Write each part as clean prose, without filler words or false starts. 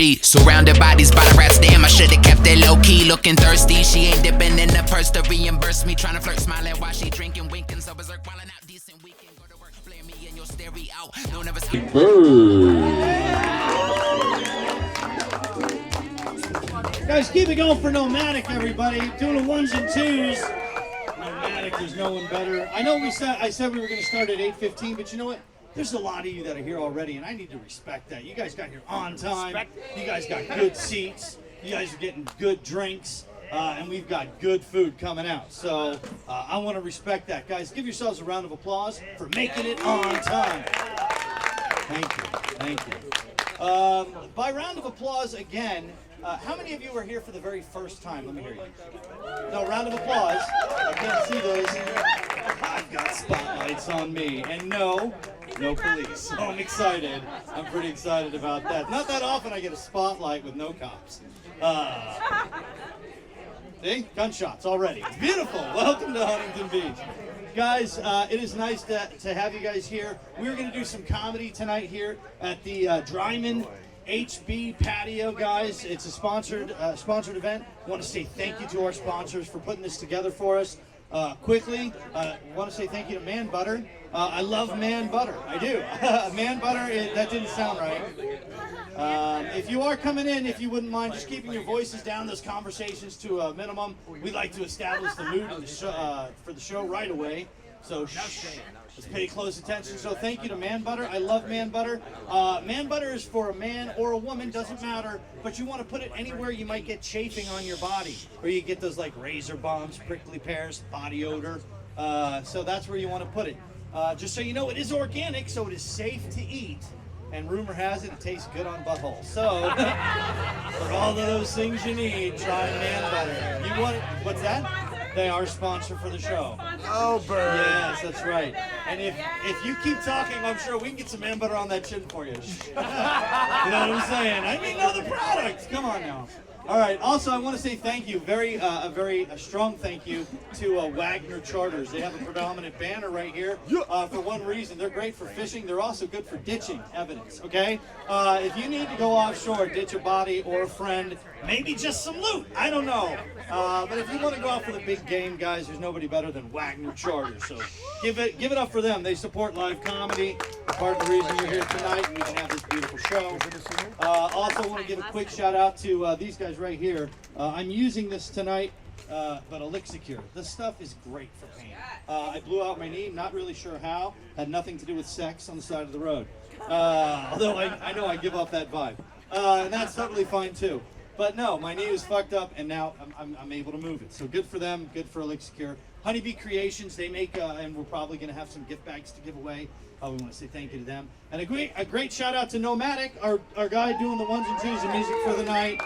G. Surrounded by these bottle rats, damn, I should've kept it low key. Looking thirsty, she ain't dipping in the purse to reimburse me. Trying to flirt, smiling while she drinking, winking. So berserk, while out decent weekend. Go to work, play me in your stereo. Don't ever stop. Guys, keep it going for Nomadic, everybody. Doing the ones and twos. Nomadic, there's no one better. I know I said we were going to start at 8:15, but you know what? There's a lot of you that are here already, and I need to respect that. You guys got here on time. You guys got good seats. You guys are getting good drinks, and we've got good food coming out. So I want to respect that. Guys, give yourselves a round of applause for making it on time. Thank you. Thank you. By round of applause again, how many of you were here for the very first time? Let me hear you. No, round of applause. I can't see those. I've got spotlights on me. And no police. So I'm excited. I'm pretty excited about that. Not that often I get a spotlight with no cops. See? Gunshots already. It's beautiful. Welcome to Huntington Beach. Guys, it is nice to have you guys here. We're going to do some comedy tonight here at the Dryman HB Patio, guys. It's a sponsored event. I want to say thank you to our sponsors for putting this together for us. Quickly, I want to say thank you to Man Butter. I love Man Butter. I do. Man Butter, that didn't sound right. If you are coming in, if you wouldn't mind just keeping your voices down, those conversations to a minimum. We'd like to establish the mood of the show, for the show right away. So just pay close attention. So thank you to Man Butter. I love Man Butter. Man Butter is for a man or a woman, doesn't matter, but you want to put it anywhere you might get chafing on your body, or you get those like razor bumps, prickly pears, body odor. So that's where you want to put it. Just so you know, it is organic, so it is safe to eat. And rumor has it tastes good on buttholes. So, for all of those things you need, try Man Butter. You want it? What's that? They are sponsor for the show. Oh, bird. Yes, that's right. And if you keep talking, I'm sure we can get some Man Butter on that chin for you. You know what I'm saying? I mean, know the product. Come on now. All right. Also, I want to say thank you, a very strong thank you to Wagner Charters. They have a predominant banner right here for one reason. They're great for fishing. They're also good for ditching evidence. Okay. If you need to go offshore, ditch a body or a friend, maybe just some loot. I don't know. But if you want to go out for the big game, guys, there's nobody better than Wagner Charters. So give it up for them. They support live comedy. Part of the reason you're here tonight, and we can have this beautiful show. Also want to give a quick shout out to these guys right here. I'm using this tonight, but Elixir. This stuff is great for pain. I blew out my knee, not really sure how. Had nothing to do with sex on the side of the road. Although I know I give off that vibe. And that's totally fine too. But no, my knee was fucked up, and now I'm able to move it. So good for them, good for Elixir. Honeybee Creations, they make, and we're probably going to have some gift bags to give away. We want to say thank you to them. And a great shout out to Nomadic, our guy doing the ones and twos of music for the night.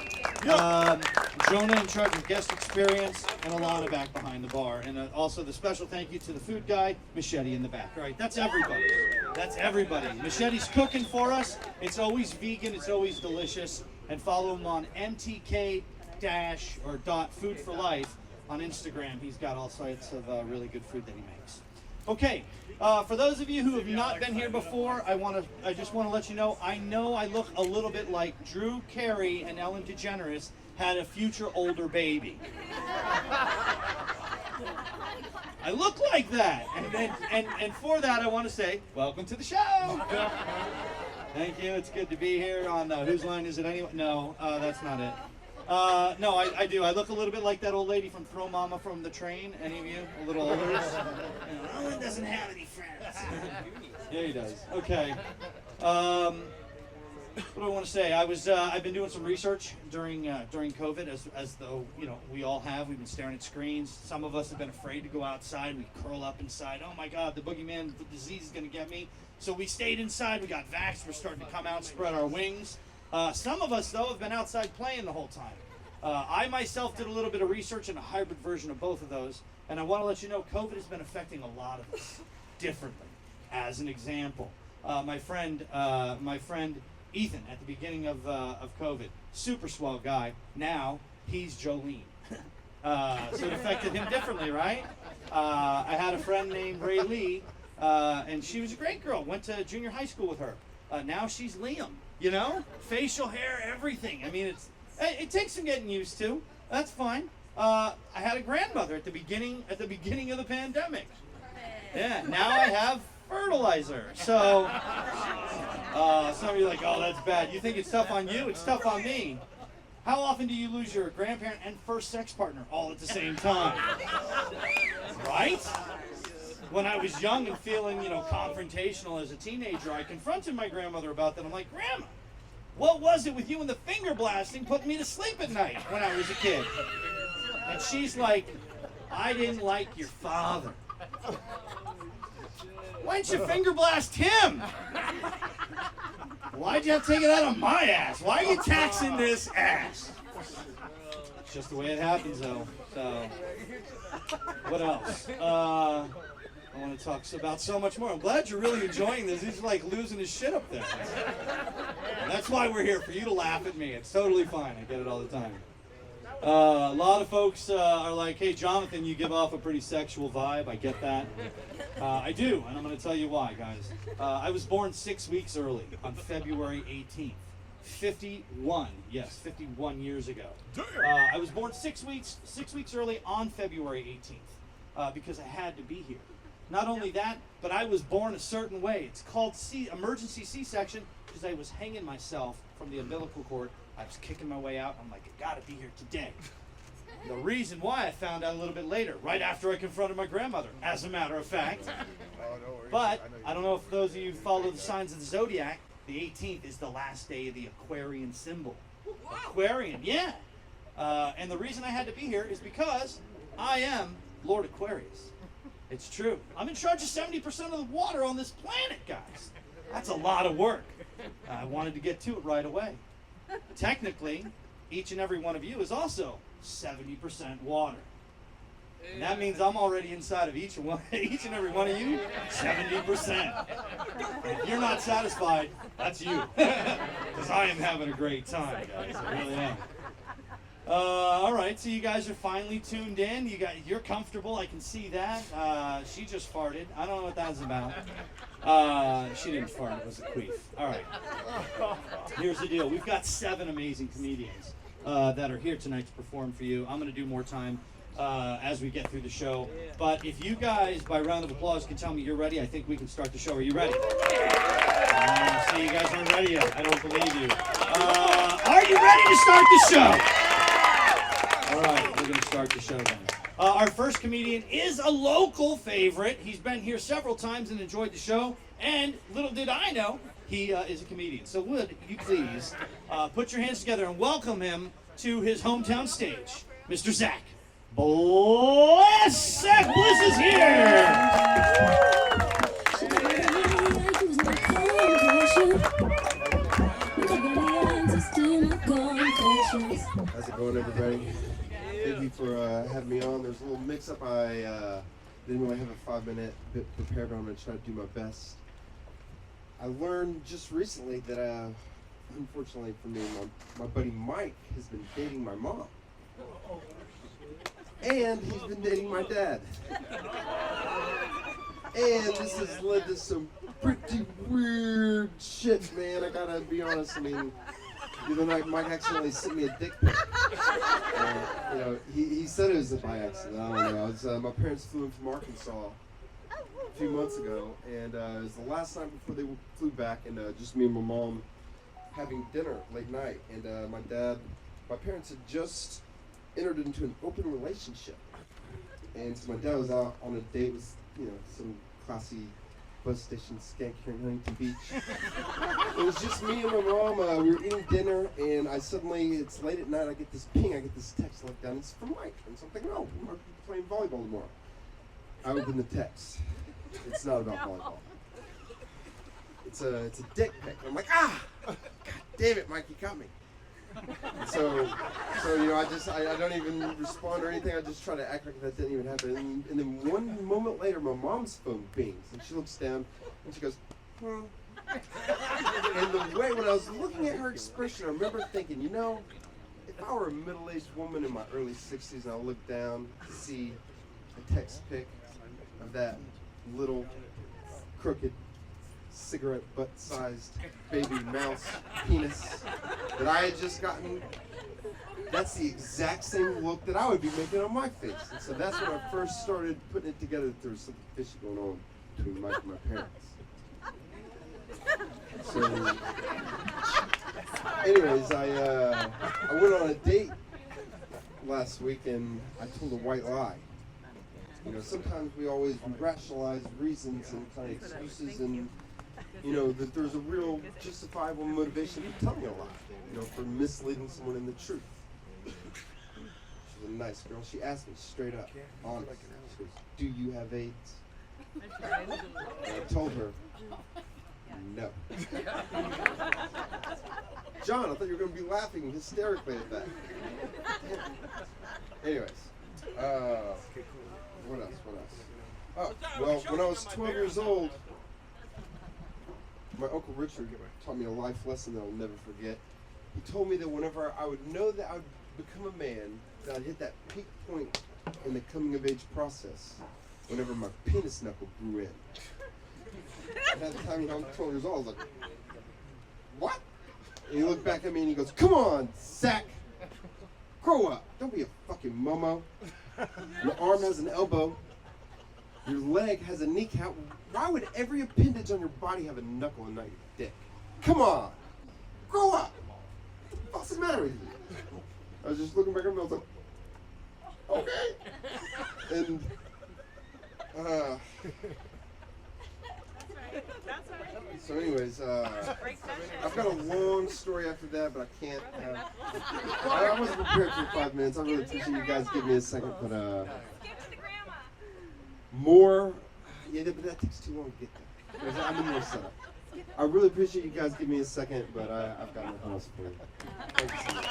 Jonah in charge of guest experience, and Alana back behind the bar. And also the special thank you to the food guy, Machete in the back. All right, that's everybody. That's everybody. Machete's cooking for us. It's always vegan. It's always delicious. And follow him on MTK-Food for Life on Instagram. He's got all sorts of really good food that he makes. Okay, for those of you who have not been here before, I just want to let you know I look a little bit like Drew Carey and Ellen DeGeneres had a future older baby. I look like that, and for that I want to say welcome to the show. Thank you. It's good to be here on Whose Line Is It Anyway? No, that's not it. No, I do. I look a little bit like that old lady from Throw Mama from the Train. Any of you? A little older? Owen doesn't have any friends. Yeah, he does. Okay. What do I want to say? I've been doing some research during COVID, as though we all have. We've been staring at screens. Some of us have been afraid to go outside. We curl up inside. Oh my God, the boogeyman, the disease is going to get me. So we stayed inside. We got vaxxed. We're starting to come out, spread our wings. Some of us, though, have been outside playing the whole time. I myself did a little bit of research in a hybrid version of both of those, and I want to let you know COVID has been affecting a lot of us differently. As an example, my friend Ethan at the beginning of COVID, super swell guy. Now he's Jolene. So it affected him differently, right? I had a friend named Ray Lee, and she was a great girl. Went to junior high school with her. Now she's Liam. You know, facial hair, everything. I mean, it takes some getting used to. That's fine. I had a grandmother at the beginning of the pandemic. Yeah, now I have fertilizer. So some of you are like, oh, that's bad. You think it's tough on you? It's tough on me. How often do you lose your grandparent and first sex partner all at the same time? Right? When I was young and feeling, confrontational as a teenager, I confronted my grandmother about that. I'm like, Grandma, what was it with you and the finger blasting putting me to sleep at night when I was a kid? And she's like, I didn't like your father. Why didn't you finger blast him? Why'd you have to take it out of my ass? Why are you taxing this ass? It's just the way it happens, though. So, what else? I want to talk about so much more. I'm glad you're really enjoying this. He's like losing his shit up there. That's why we're here, for you to laugh at me. It's totally fine. I get it all the time. A lot of folks are like, hey, Jonathan, you give off a pretty sexual vibe. I get that. I do, and I'm going to tell you why, guys. I was born 6 weeks early on February 18th. 51, yes, 51 years ago. I was born 6 weeks early on February 18th because I had to be here. Not only that, but I was born a certain way. It's called emergency C-section because I was hanging myself from the umbilical cord. I was kicking my way out. I'm like, I gotta be here today. The reason why I found out a little bit later, right after I confronted my grandmother, as a matter of fact. But I don't know if those of you who follow the signs of the zodiac, the 18th is the last day of the Aquarian symbol. Aquarian, yeah. And the reason I had to be here is because I am Lord Aquarius. It's true. I'm in charge of 70% of the water on this planet, guys. That's a lot of work. I wanted to get to it right away. Technically, each and every one of you is also 70% water. And that means I'm already inside of each and every one of you, 70%. If you're not satisfied, that's you. Because I am having a great time, guys. I really am. All right, so you guys are finally tuned in. You're comfortable. I can see that. She just farted. I don't know what that's about. She didn't fart. It was a queef. All right. Here's the deal. We've got 7 amazing comedians that are here tonight to perform for you. I'm going to do more time as we get through the show. But if you guys, by round of applause, can tell me you're ready, I think we can start the show. Are you ready? See, you guys aren't ready yet. I don't believe you. Are you ready to start the show? All right, we're going to start the show then. Our first comedian is a local favorite. He's been here several times and enjoyed the show. And little did I know, he is a comedian. So would you please put your hands together and welcome him to his hometown stage, Mr. Zach. Zach Bliss is here! How's it going, everybody? Thank you for having me on. There's a little mix-up. I didn't really have a 5-minute bit prepared, but I'm going to try to do my best. I learned just recently that, unfortunately for me, my buddy Mike has been dating my mom. And he's been dating my dad. And this has led to some pretty weird shit, man. I gotta be honest. I mean, the other night, Mike accidentally sent me a dick pic. He said it was by accident. I don't know. My parents flew in from Arkansas a few months ago, and it was the last night before they flew back, and just me and my mom having dinner late night. And my parents had just entered into an open relationship, and so my dad was out on a date with some classy bus station skank here in Huntington Beach. It was just me and my mom. We were eating dinner, and it's late at night. I get this ping. I get this text like that. And it's from Mike, and so I'm thinking, oh, we're playing volleyball tomorrow. I open the text. It's not about volleyball. It's a dick pic. I'm like, God damn it, Mike, you caught me. So I don't even respond or anything. I just try to act like that didn't even happen. And then one moment later, my mom's phone pings, and she looks down and she goes, "Hmm." And the way when I was looking at her expression, I remember thinking, if I were a middle-aged woman in my early 60s and I looked down to see a text pic of that little crooked cigarette butt-sized baby mouse penis that I had just gotten, that's the exact same look that I would be making on my face. And so that's when I first started putting it together that there was something fishy going on between my parents. So, anyways, I went on a date last week and I told a white lie. You know, sometimes we rationalize reasons and kind of excuses, and you know that there's a real justifiable motivation to tell me a lie. You know, for misleading someone in the truth. She's a nice girl. She asked me straight up, honest. She goes, "Do you have AIDS?" And I told her, "No." John, I thought you were going to be laughing hysterically at that. Anyways, what else? Oh, well, when I was 12 years old, my Uncle Richard taught me a life lesson that I'll never forget. He told me that whenever I would know that I would become a man, that I'd hit that peak point in the coming of age process, whenever my penis knuckle grew in. And at the time, you know, I'm 12 years old, I was like, what? And he looked back at me and he goes, "Come on, sack, grow up. Don't be a fucking momo. Your arm has an elbow. Your leg has a kneecap. Why would every appendage on your body have a knuckle and not your dick? Come on, grow up. What the fuck's the matter with you?" I was just looking back at him and I was like, okay. And, so anyways, I've got a long story after that, but I can't I wasn't prepared for 5 minutes. I really appreciate you guys giving me a second, but more, yeah, but that takes too long to get there. I need more setup. I really appreciate you guys giving me a second, but I've got nothing else for you. Thank you so much.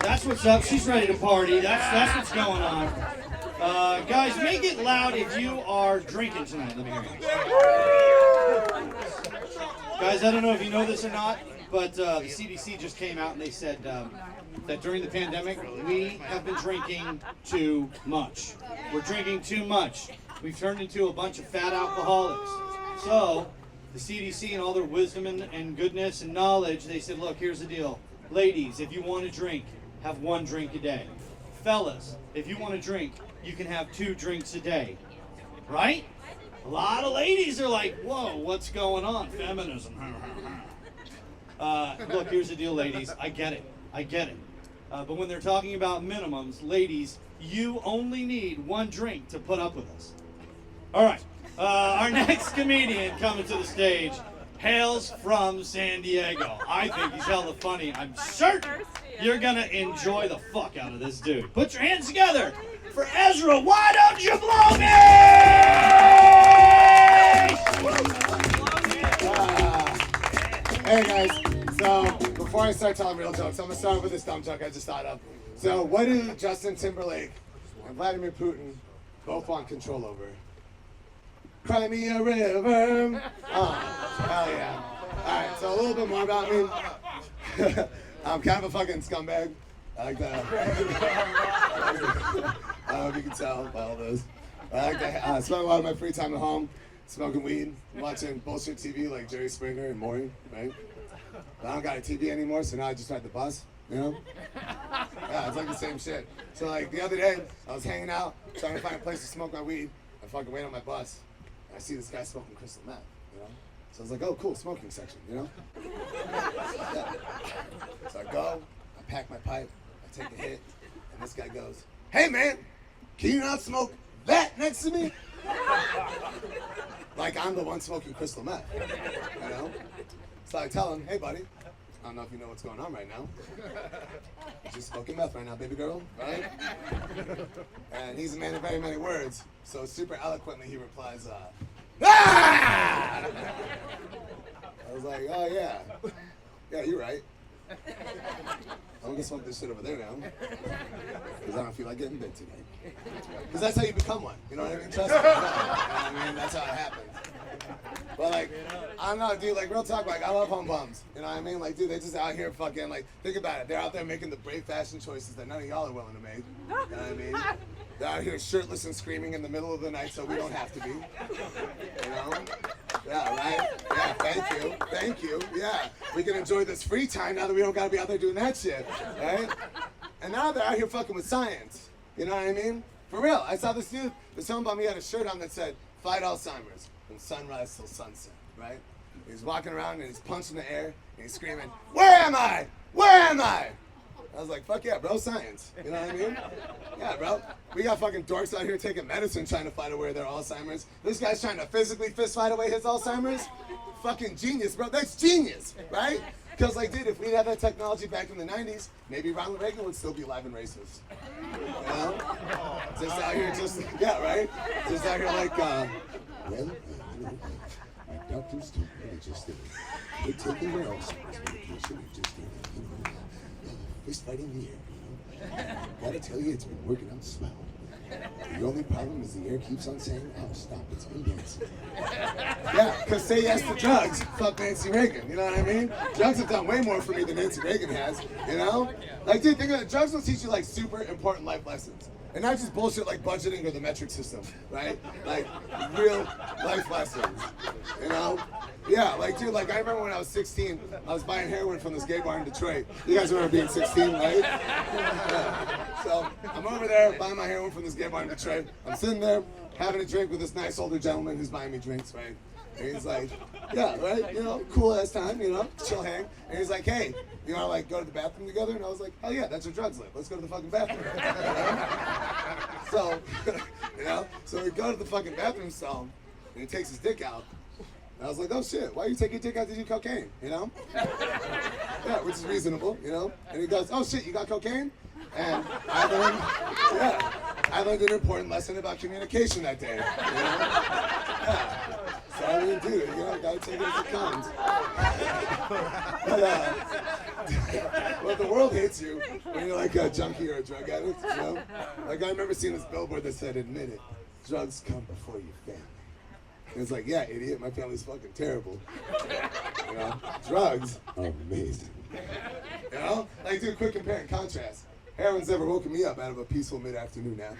That's what's up. She's ready to party. That's what's going on. Guys, make it loud if you are drinking tonight. Let me hear you. Guys, I don't know if you know this or not, but the CDC just came out and they said that during the pandemic, we have been drinking too much. We're drinking too much. We've turned into a bunch of fat alcoholics. So, the CDC and all their wisdom and goodness and knowledge, they said, look, here's the deal. Ladies, if you want to drink, have 1 drink a day. Fellas, if you want to drink, you can have 2 drinks a day. Right? A lot of ladies are like, whoa, what's going on? Feminism. Look, here's the deal, ladies. I get it. But when they're talking about minimums, ladies, you only need 1 drink to put up with us. All right. Our next comedian coming to the stage hails from San Diego. I think he's hella funny. I'm certain you're going to enjoy the fuck out of this dude. Put your hands together for Ezra. Why don't you blow me? Hey guys, so before I start telling real jokes, I'm going to start with this dumb joke I just thought of. So what do Justin Timberlake and Vladimir Putin both want control over? Cry me a river. Oh, hell yeah. Alright, so a little bit more about me. I'm kind of a fucking scumbag. I like that. I don't know if you can tell by all those. I like to spend a lot of my free time at home smoking weed, watching bullshit TV like Jerry Springer and Maury, right? But I don't got a TV anymore, so now I just ride the bus, you know? Yeah, it's like the same shit. So like the other day, I was hanging out, trying to find a place to smoke my weed. I fucking wait on my bus. I see this guy smoking crystal meth, you know? So I was like, oh, cool, smoking section, you know? Yeah. So I go, I pack my pipe, I take a hit, and this guy goes, hey man, can you not smoke that next to me? Like I'm the one smoking crystal meth, you know? So I tell him, hey buddy, I don't know if you know what's going on right now. You're just smoking meth right now, baby girl, right? And he's a man of very many words, so super eloquently he replies, ah! I was like, oh yeah, you're right. I I'm gonna smoke this shit over there now. Because I don't feel like getting bit tonight. Because that's how you become one. You know what I mean? Trust me. You know what I mean? That's how it happens. But like, I don't know, dude, like real talk, like I love pom-poms. You know what I mean? Like, dude, they just out here fucking, like, think about it. They're out there making the brave fashion choices that none of y'all are willing to make. You know what I mean? They're out here shirtless and screaming in the middle of the night so we don't have to be. You know? Yeah, right? Yeah, thank you. Yeah, we can enjoy this free time now that we don't gotta be out there doing that shit, right? And now they're out here fucking with science. You know what I mean? For real, I saw this dude, this homebum, he had a shirt on that said, "Fight Alzheimer's from sunrise till sunset," right? He's walking around and he's punching the air and he's screaming, "Where am I? Where am I?" I was like, fuck yeah, bro, science. You know what I mean? Yeah, bro. We got fucking dorks out here taking medicine trying to fight away their Alzheimer's. This guy's trying to physically fist fight away his Alzheimer's. Fucking genius, bro. That's genius, right? Because, like, dude, if we'd had that technology back in the 90s, maybe Ronald Reagan would still be alive and racist. You know? Just out here, yeah, right? Just out here like, well, my doctors told me they just they're taking their Alzheimer's medication and just fist fighting the air, you know? Gotta tell you, it's been working out swell. The only problem is the air keeps on saying, "Oh, stop, it's been dancing." Yeah, because say yes to drugs, fuck Nancy Reagan, you know what I mean? Drugs have done way more for me than Nancy Reagan has, you know? Like, dude, think of it, drugs will teach you, like, super important life lessons. And not just bullshit like budgeting or the metric system, right? Like, real life lessons, you know? Yeah, like, dude, like, I remember when I was 16, I was buying heroin from this gay bar in Detroit. You guys remember being 16, right? Yeah. So, I'm over there buying my heroin from this gay bar in Detroit. I'm sitting there having a drink with this nice older gentleman who's buying me drinks, right? And he's like, yeah, right, you know, cool ass time, you know, chill hang. And he's like, hey, you want to like go to the bathroom together? And I was like, hell yeah, that's where drugs live. Let's go to the fucking bathroom. So, you know, so we go to the fucking bathroom stall, and he takes his dick out. And I was like, oh shit, why are you taking your dick out to do cocaine, you know? Yeah, which is reasonable, you know? And he goes, oh shit, you got cocaine? And I learned an important lesson about communication that day, you know? Yeah. So I mean, dude, you know, gotta take it as it comes. But the world hates you when you're like a junkie or a drug addict, you know? Like, I remember seeing this billboard that said, admit it, drugs come before your family. And it's like, yeah, idiot, my family's fucking terrible. You know, drugs are amazing. You know? Like, dude, quick compare and contrast. Heroin's never woken me up out of a peaceful mid-afternoon nap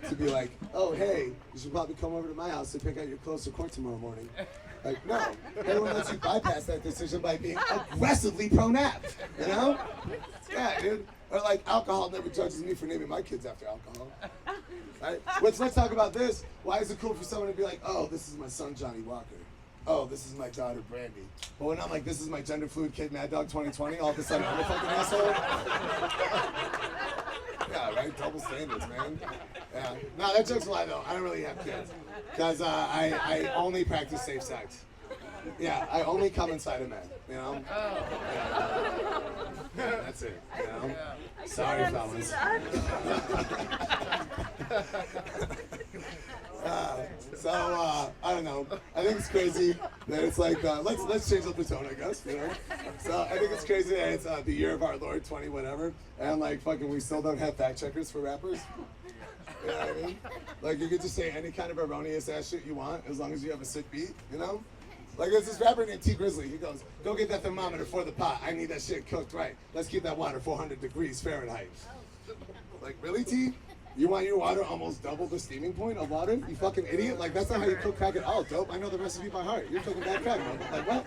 to be like, oh, hey, you should probably come over to my house to pick out your clothes for court tomorrow morning. Like, no, heroin lets you bypass that decision by being aggressively pro-nap, you know? Yeah, dude. Or like, alcohol never judges me for naming my kids after alcohol. Right? Let's talk about this. Why is it cool for someone to be like, oh, this is my son, Johnny Walker. Oh, this is my daughter, Brandy. But when I'm like, this is my gender fluid kid, Mad Dog 2020, all of a sudden I'm a fucking asshole. Yeah, right? Double standards, man. Yeah. No, that joke's a lie, though. I don't really have kids. Because I only practice safe sex. Yeah, I only come inside a man, you know? Yeah, that's it, you know? Sorry, fellas. I don't know. I think it's crazy that it's like, let's change up the tone, I guess, you know? So I think it's crazy that it's the year of our Lord 20 whatever, and like fucking we still don't have fact checkers for rappers. You know what I mean? Like you could just say any kind of erroneous ass shit you want as long as you have a sick beat, you know? Like there's this rapper named T Grizzly. He goes, go get that thermometer for the pot. I need that shit cooked right. Let's keep that water 400 degrees Fahrenheit. Like really, T? You want your water almost double the steaming point of water? You fucking idiot. Like that's not how you cook crack at all, dope. I know the recipe by heart. You're cooking bad crack, man. Like what?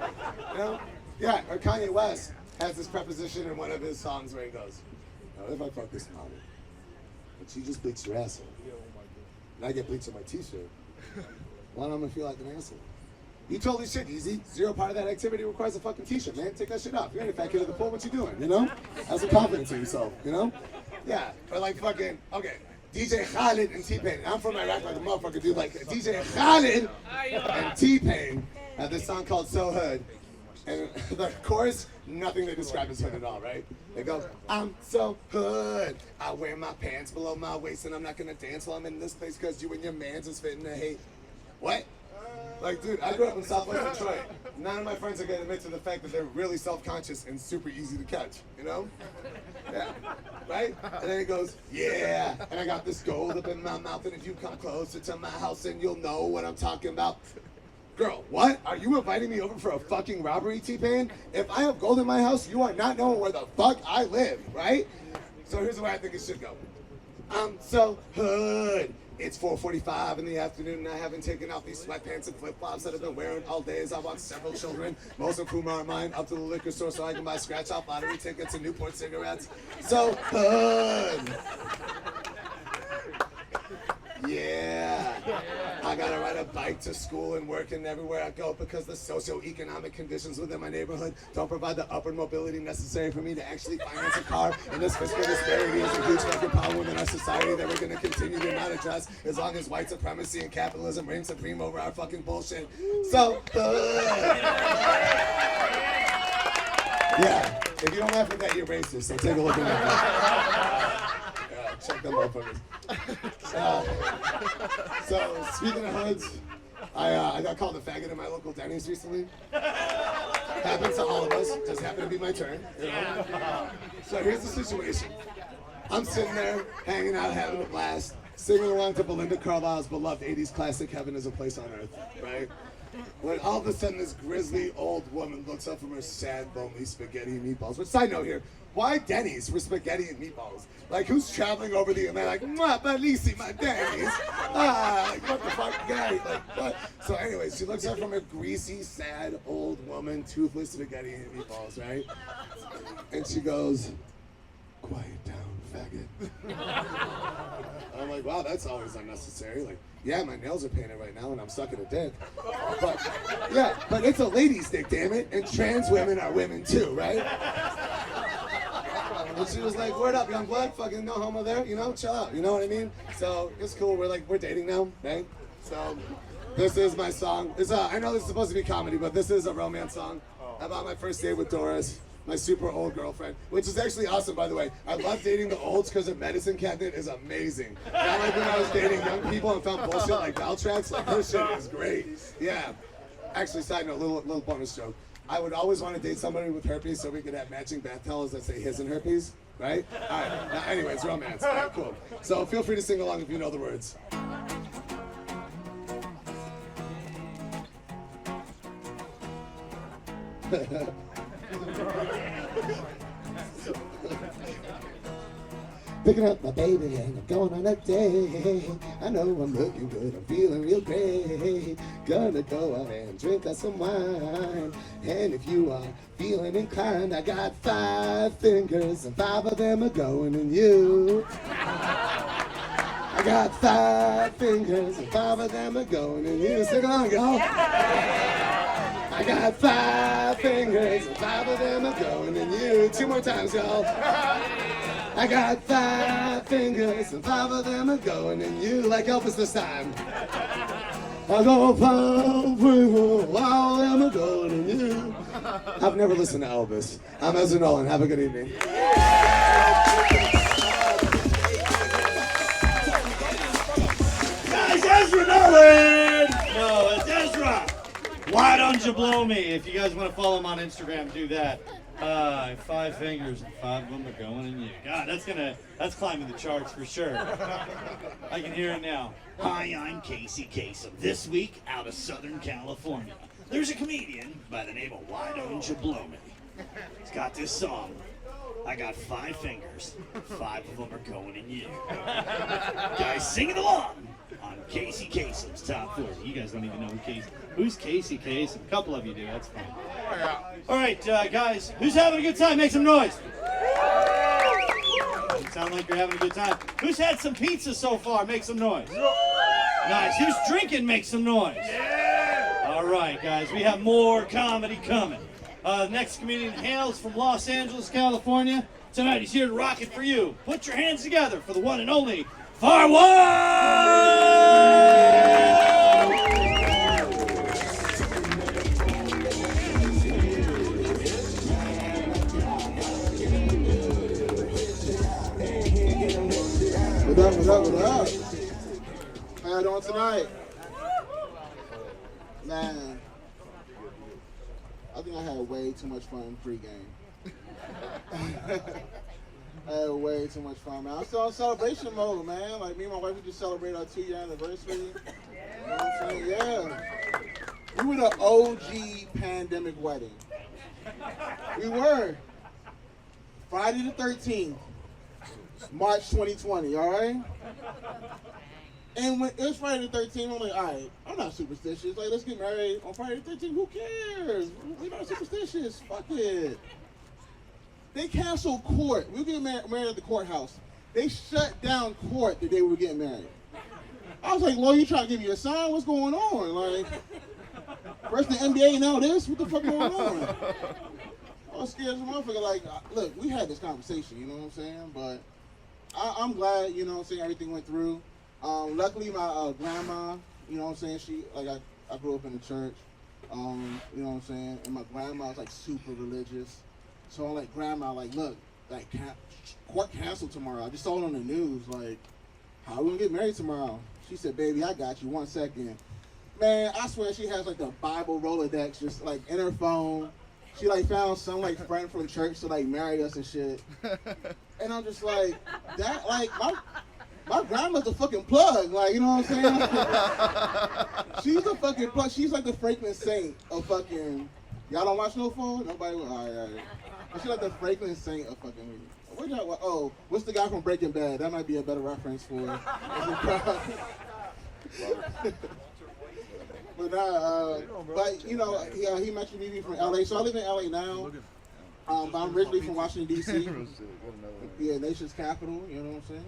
You know? Yeah, or Kanye West has this preposition in one of his songs where he goes, now if I fuck this model, but she just bleached your asshole, and I get bleach on my t-shirt, why don't I feel like an asshole? You totally shit, easy. 0 part of that activity requires a fucking t-shirt, man. Take that shit off. You're any fat kid at the pool, what you doing, you know? Have some confidence in yourself, you know? Yeah, or like fucking, okay, DJ Khaled and T-Pain. I'm from Iraq like a motherfucker, dude. Like DJ Khaled and T-Pain have this song called So Hood. And the chorus, nothing to describe as hood at all, right? They go, I'm so hood. I wear my pants below my waist and I'm not gonna dance while I'm in this place cause you and your mans is fitting to hate. What? Like, dude, I grew up in Southwest Detroit. None of my friends are gonna admit to the fact that they're really self-conscious and super easy to catch, you know? Yeah, right? And then he goes, yeah, and I got this gold up in my mouth, and if you come closer to my house, then you'll know what I'm talking about. Girl, what? Are you inviting me over for a fucking robbery, T-Pain? If I have gold in my house, you are not knowing where the fuck I live, right? So here's the way I think it should go. I'm so hood. It's 4:45 in the afternoon and I haven't taken off these sweatpants and flip-flops that I've been wearing all day as I watch several children, most of whom are mine, up to the liquor store so I can buy scratch-off lottery tickets and Newport cigarettes. So hood. Yeah, I gotta ride a bike to school and work and everywhere I go because the socioeconomic conditions within my neighborhood don't provide the upward mobility necessary for me to actually finance a car. And this fiscal disparity is a huge fucking problem within our society that we're gonna continue to not address as long as white supremacy and capitalism reign supreme over our fucking bullshit. So, yeah, if you don't laugh at that, you're racist, so take a look at that. Check them motherfuckers. So speaking of hoods, I got called a faggot in my local Denny's recently. Happens to all of us. Just happened to be my turn. You know? So here's the situation. I'm sitting there, hanging out, having a blast, singing along to Belinda Carlisle's beloved 80s classic "Heaven Is a Place on Earth," right? When all of a sudden this grizzly old woman looks up from her sad, lonely spaghetti and meatballs. Which, side note here, why Denny's for spaghetti and meatballs? Like, who's traveling over the, and they're like, "Mwah, Balisi, my Denny's." Like, what the fuck, guy? Like, what? So anyways, she looks up from her greasy, sad, old woman, toothless spaghetti and meatballs, right? And she goes, "Quiet down, faggot." I'm like, wow, that's always unnecessary. Like, yeah, my nails are painted right now and I'm sucking a dick. But, yeah, but it's a lady's dick, damn it. And trans women are women too, right? And she was like, "Word up, young blood, fucking no homo there, you know, chill out," you know what I mean? So it's cool, we're dating now, right? So this is my song. It's I know this is supposed to be comedy, but this is a romance song about my first date with Doris, my super old girlfriend, which is actually awesome, by the way. I love dating the olds because their medicine cabinet is amazing. Not like when I was dating young people and found bullshit like Valtrex, like her shit is great. Yeah. Actually, side note, little bonus joke. I would always want to date somebody with herpes so we could have matching bath towels that say his and herpes, right? All right, now, anyways, romance. All right, cool. So feel free to sing along if you know the words. Picking up my baby and I'm going on a date. I know I'm looking good, I'm feeling real great. Gonna go out and drink us some wine. And if you are feeling inclined, I got 5 fingers and 5 of them are going in you. I got 5 fingers and 5 of them are going in you. Sing along, y'all. I got 5 fingers and 5 of them are going in you. 2 more times, y'all. I got 5 fingers and 5 of them are going in you. Like Elvis this time. I got 5 fingers, all of them are going in you. I've never listened to Elvis. I'm Ezra Nolan. Have a good evening. Guys, Ezra Nolan! No, it's Ezra! Why don't you blow me? If you guys want to follow him on Instagram, do that. 5 fingers and 5 of them are going in you. God, that's climbing the charts for sure. I can hear it now. Hi, I'm Casey Kasem. This week, out of Southern California, there's a comedian by the name of Why Don't You Blow Me? He's got this song. I got 5 fingers, 5 of them are going in you. Guys, sing it along on Casey Kasem's Top 40. You guys don't even know who's Casey Kasem. A couple of you do, that's fine. All right, guys, who's having a good time? Make some noise. You sound like you're having a good time. Who's had some pizza so far? Make some noise. Nice. Who's drinking? Make some noise. All right, guys, we have more comedy coming. The next comedian hails from Los Angeles, California. Tonight he's here to rock it for you. Put your hands together for the one and only Farwan! What up? How you doing tonight? Man, I think I had way too much fun pre-game. I had way too much fun, man. I'm still in celebration mode, man. Like, me and my wife, we just celebrated our 2-year anniversary. You know what I'm saying? Yeah. We were the OG pandemic wedding. We were. Friday the 13th, March 2020, all right? And when it was Friday the 13th, I'm like, all right, I'm not superstitious. Like, let's get married on Friday the 13th. Who cares? We're not superstitious. Fuck it. They canceled court. We were getting married at the courthouse. They shut down court the day we were getting married. I was like, Lord, you trying to give me a sign? What's going on? Like, first the NBA, now this? What the fuck going on? I was scared as a motherfucker. Like, look, we had this conversation, you know what I'm saying? But I'm glad, you know what I'm saying, everything went through. Luckily, my grandma, you know what I'm saying, I grew up in the church, you know what I'm saying, and my grandma was, like, super religious. So I'm like, grandma, like, look, like, court canceled tomorrow. I just saw it on the news, like, how are we gonna get married tomorrow? She said, baby, I got you, 1 second. Man, I swear she has, like, the Bible Rolodex just, like, in her phone. She, like, found some, like, friend from church to, like, marry us and shit. And I'm just like, that, like, my grandma's a fucking plug, like, you know what I'm saying? She's a fucking plug. She's like the Franklin Saint of fucking, y'all don't watch no phone? Nobody will? All right. But she's like the Franklin Saint of fucking, what's the guy from Breaking Bad? That might be a better reference for But you know, he mentioned me being from LA, so I live in LA now. But I'm originally from Washington D.C. Yeah, nation's capital. You know what I'm saying?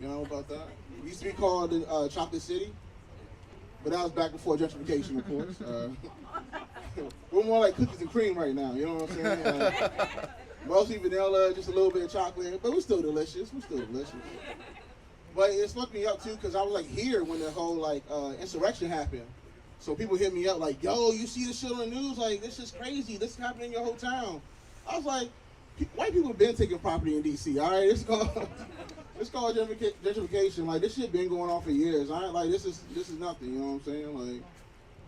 You know about that? It used to be called Chocolate City, but that was back before gentrification, of course. We're more like cookies and cream right now. You know what I'm saying? Mostly vanilla, just a little bit of chocolate, but we're still delicious. But it's fucked me up too, because I was like here when the whole like insurrection happened. So people hit me up like, yo, you see this shit on the news? Like, this is crazy. This is happening in your whole town. I was like, white people have been taking property in D.C., all right? It's called gentrification. Like, this shit been going on for years. I ain't like, this is nothing, you know what I'm saying? Like,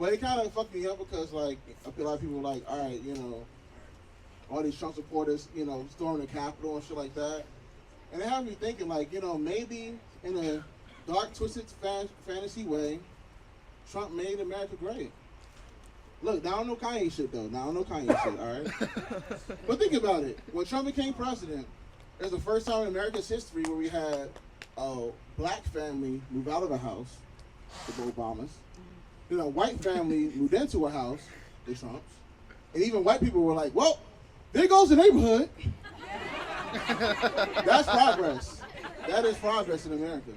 but it kind of fucked me up because, like, I feel like people were like, all right, you know, all these Trump supporters, you know, storming the Capitol and shit like that. And it had me thinking, like, you know, maybe in a dark, twisted fantasy way, Trump made America great. Look, now I don't know Kanye shit, though. Now I don't know Kanye shit, all right? But think about it. When Trump became president, it was the first time in America's history where we had a black family move out of a house, the Obamas. You know, white family moved into a house, the Trumps. And even white people were like, well, there goes the neighborhood. That's progress. That is progress in America.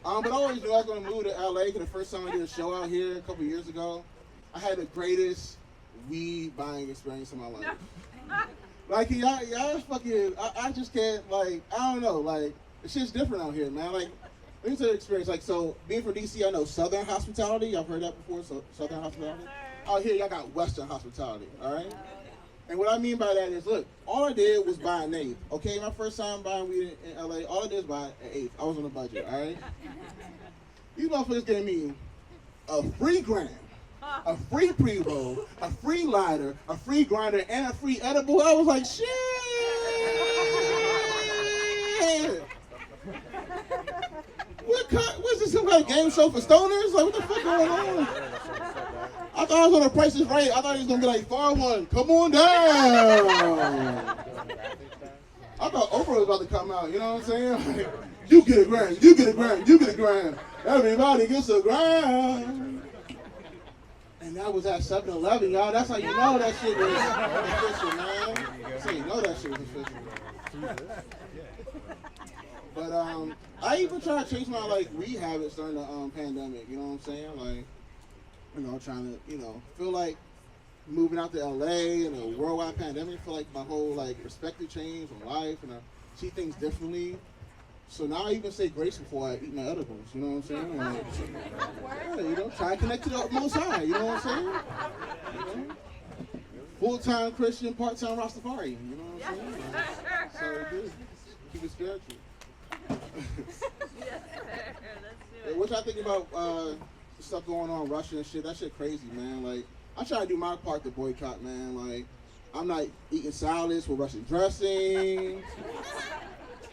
But I always knew I was going to move to LA because the first time I did a show out here a couple years ago, I had the greatest weed buying experience in my life. Like, y'all fucking, I just can't, like, I don't know, like, the shit's different out here, man. Like, let me tell you the experience. Like, so, being from D.C., I know Southern hospitality. Y'all heard that before? So, Southern hospitality? Out here, y'all got Western hospitality, all right? And what I mean by that is, look, all I did was buy an eighth, okay? My first time buying weed in L.A., all I did was buy an eighth. I was on a budget, all right? These motherfuckers gave me a free gram, a free pre-roll, a free lighter, a free grinder, and a free edible. I was like, shit! What's this, some kind of game show for stoners? Like, what the fuck going on? I thought I was on The Price is Right. I thought it was going to be like, far one, come on down. I thought Oprah was about to come out, you know what I'm saying? Like, you get a gram, you get a gram, you get a gram. Everybody gets a gram. And that was at 7-Eleven, y'all. That's how you know that shit was official, man. That's how you know that shit was official. But I even tried to change my like weed habits during the pandemic. You know what I'm saying? Like, you know, trying to, you know, feel like moving out to LA and a worldwide pandemic. I feel like my whole like perspective changed on life, and I see things differently. So now I even say grace before I eat my edibles. You know what I'm saying? Like, yeah, you know, try to connect to the Most High. You know what I'm saying? You know? Full-time Christian, part-time Rastafari. You know what I'm saying? Like, so good. Keep it spiritual. What y'all think about stuff going on in Russia and shit, that shit crazy, man. Like, I try to do my part to boycott, man. Like, I'm not eating salads with Russian dressing.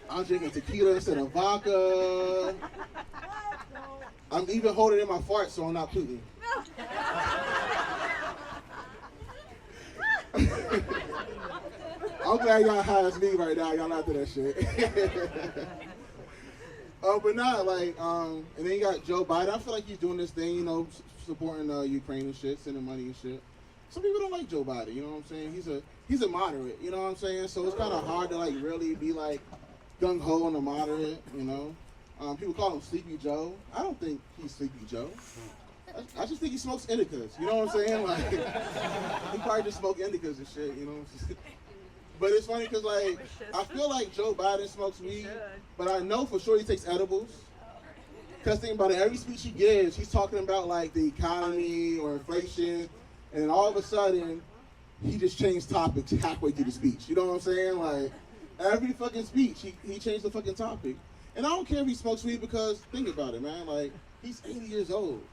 I'm drinking tequila instead of vodka. I'm even holding in my fart so I'm not Putin. I'm glad y'all hires me right now. Y'all not do that shit. But nah, like, and then you got Joe Biden. I feel like he's doing this thing, you know, supporting Ukraine and shit, sending money and shit. Some people don't like Joe Biden, you know what I'm saying? He's a moderate, you know what I'm saying? So it's kind of hard to like really be like gung-ho on the moderate, you know? People call him Sleepy Joe. I don't think he's Sleepy Joe. I just think he smokes indicas, you know what I'm saying? Like, he probably just smokes indicas and shit, you know? But it's funny because, like, I feel like Joe Biden smokes weed, but I know for sure he takes edibles. Because think about it, every speech he gives, he's talking about, like, the economy or inflation, and then all of a sudden, he just changed topics halfway through the speech. You know what I'm saying? Like, every fucking speech, he changed the fucking topic. And I don't care if he smokes weed because, think about it, man, like, he's 80 years old.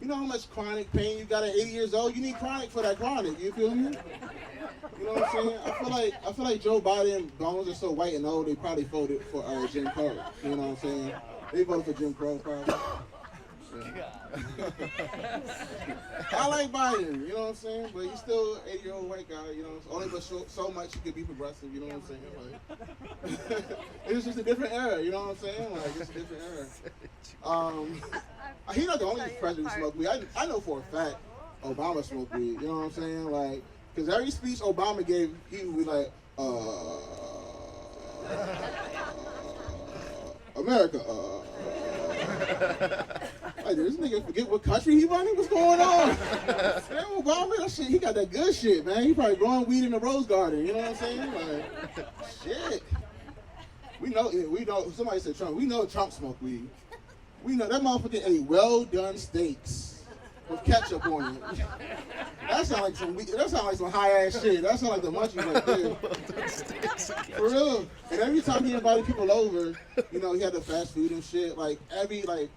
You know how much chronic pain you got at 80 years old? You need chronic for that chronic, you feel me? You know what I'm saying? I feel like Joe Biden bones are so white and old, they probably voted for Jim Crow. You know what I'm saying? They voted for Jim Crow, probably. Yeah. I like Biden, you know what I'm saying? But he's still an 80-year-old white guy, you know. Only but so much he could be progressive, you know what I'm saying? Like, it's just a different era, you know what I'm saying? Like, it's a different era. He's not the only president who smoked weed. I know for a fact Obama smoked weed, you know what I'm saying? Like, because every speech Obama gave, he would be like, America, like, did this nigga forget what country he running? What's going on? Man, Obama, that shit, he got that good shit, man. He probably growing weed in the rose garden, you know what I'm saying? Like, shit. We know, somebody said Trump. We know Trump smoked weed. We know that motherfucker ate well-done steaks with ketchup on it. That sounds like some high-ass shit. That sounds like the munchies right there. For real. And every time he invited people over, you know, he had the fast food and shit. Like, every, like,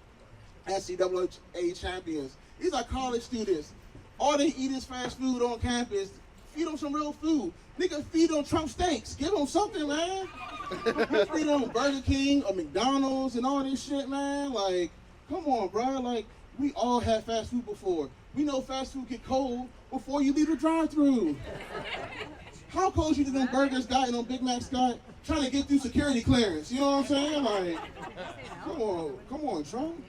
NCAA champions. These are college students. All they eat is fast food on campus. Feed them some real food. Nigga, feed them Trump steaks. Give them something, man. Feed them Burger King or McDonald's and all this shit, man. Like, come on, bro. Like, we all had fast food before. We know fast food get cold before you leave the drive-thru. How cold you think them burgers got and them Big Macs got trying to get through security clearance? You know what I'm saying? Like, come on, Trump.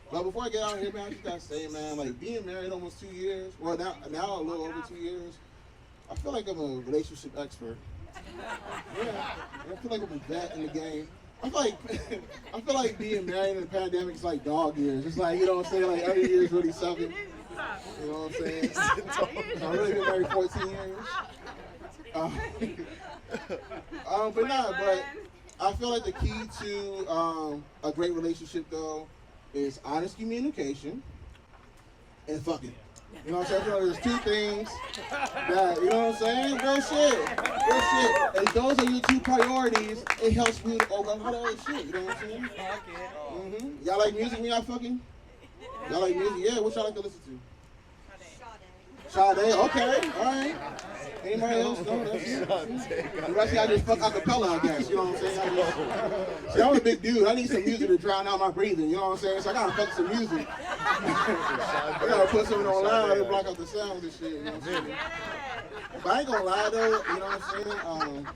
But before I get out of here, man, I just gotta say, man, like, being married almost 2 years, well, now a little over 2 years, I feel like I'm a relationship expert. Yeah, I feel like I'm a vet in the game. I feel like being married in the pandemic is like dog years. It's like, you know what I'm saying, like every year is really something. You know what I'm saying? I've really been married 14 years. But I feel like the key to a great relationship, though, is honest communication and fucking. You know what I'm saying? I feel like there's two things that, you know what I'm saying? Real shit. And those are your two priorities. It helps me to over a lot of other shit. You know what I'm saying? Mm-hmm. Y'all like music when y'all fucking? Y'all like music? Yeah, what y'all like to listen to? Sade, okay, all right. Anybody else? No, that's it. The rest of y'all just fuck acapella, I guess. You know what I'm saying? See, I'm a big dude. I need some music to drown out my breathing. You know what I'm saying? So I gotta fuck some music. I gotta put something on loud to block out the sounds and shit. You know what I'm saying? But I ain't gonna lie though. You know what I'm saying?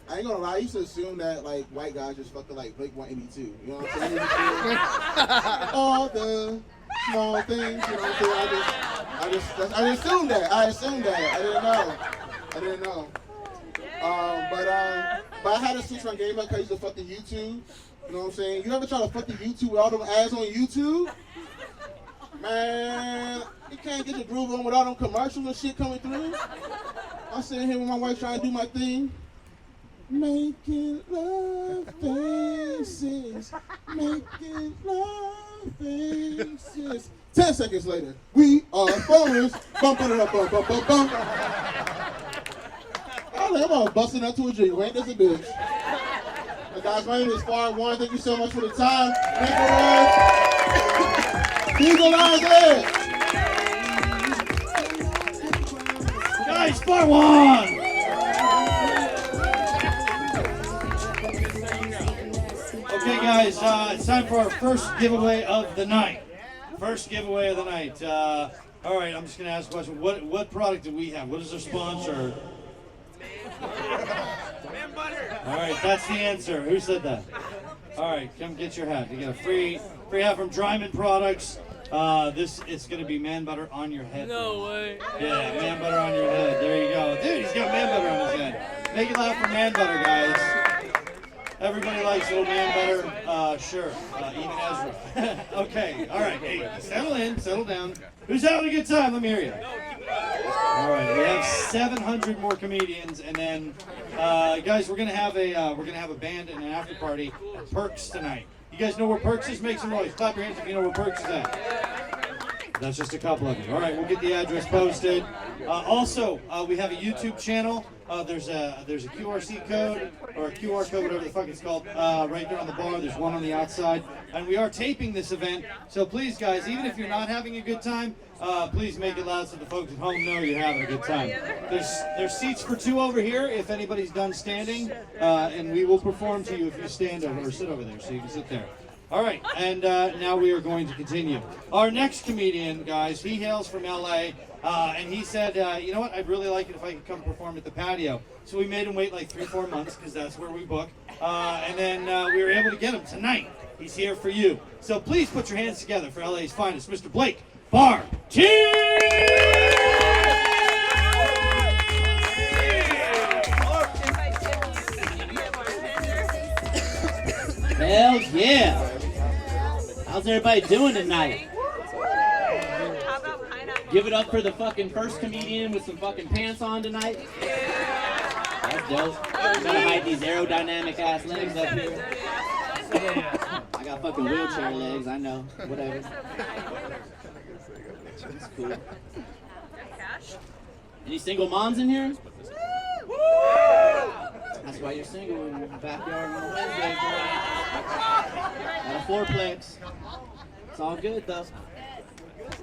I ain't gonna lie. I used to assume that like white guys just fucking like Blake 182. You know what I'm saying? All the small things. You know what I'm saying? I just assumed that. I didn't know. But I had to switch my game up because I used to fuck the YouTube. You know what I'm saying? You ever try to fuck the YouTube with all them ads on YouTube? Man, you can't get the groove on with all them commercials and shit coming through. I'm sitting here with my wife trying to do my thing. Making love faces. Making love faces. 10 seconds later, we are foreigners. Bum, bum, bum, bum, bum, bum, bum. I'm all busting up to a drink. Ain't this a bitch? But guys, my name is Far One. Thank you so much for the time. Hemperoers. People out there. Guys, part one. Okay, guys, it's time for our first giveaway of the night. First giveaway of the night. All right, I'm just gonna ask a question. What product do we have? What is our sponsor? All right, that's the answer. Who said that? All right, come get your hat. You get a free hat from Dryman Products. It's gonna be man butter on your head. No way. Yeah, man butter on your head. There you go. Dude, he's got man butter on his head. Make it loud for man butter, guys. Everybody likes little man butter. Sure. Even Ezra. Okay. All right. Hey, settle down. Who's having a good time? Let me hear you. All right. We have 700 more comedians, and then, guys, we're gonna have a band and an after party at Perks tonight. You guys know where Perks is? Make some noise. Clap your hands if you know where Perks is at. That's just a couple of you. All right. We'll get the address posted. Also, we have a YouTube channel. There's a QRC code, or a QR code, whatever the fuck it's called, right there on the bar. There's one on the outside. And we are taping this event, so please, guys, even if you're not having a good time, please make it loud so the folks at home know you're having a good time. There's seats for two over here if anybody's done standing, and we will perform to you if you stand over or sit over there, so you can sit there. All right, and now we are going to continue. Our next comedian, guys, he hails from LA. And he said, you know what, I'd really like it if I could come perform at the patio. So we made him wait like 3-4 months, because that's where we book. And then we were able to get him tonight. He's here for you. So please put your hands together for LA's finest, Mr. Blake Bartine! Hell yeah! How's everybody doing tonight? Give it up for the fucking first comedian with some fucking pants on tonight. That's dope. Gotta hide these aerodynamic ass legs up here. I got fucking wheelchair legs, I know. Whatever. That's cool. Any single moms in here? That's why you're single in your backyard on a Wednesday. Got a fourplex. It's all good though.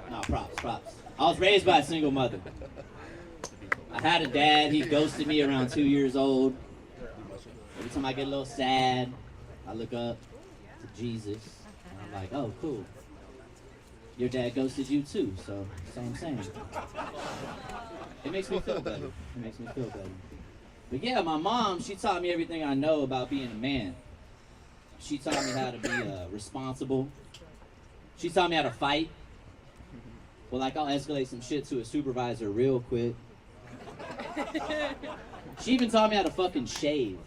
No, props. I was raised by a single mother. I had a dad, he ghosted me around 2 years old. Every time I get a little sad, I look up to Jesus, and I'm like, oh, cool. Your dad ghosted you too, so that's all I'm saying. It makes me feel better. But yeah, my mom, she taught me everything I know about being a man. She taught me how to be responsible. She taught me how to fight. Well, like, I'll escalate some shit to a supervisor real quick. She even taught me how to fucking shave.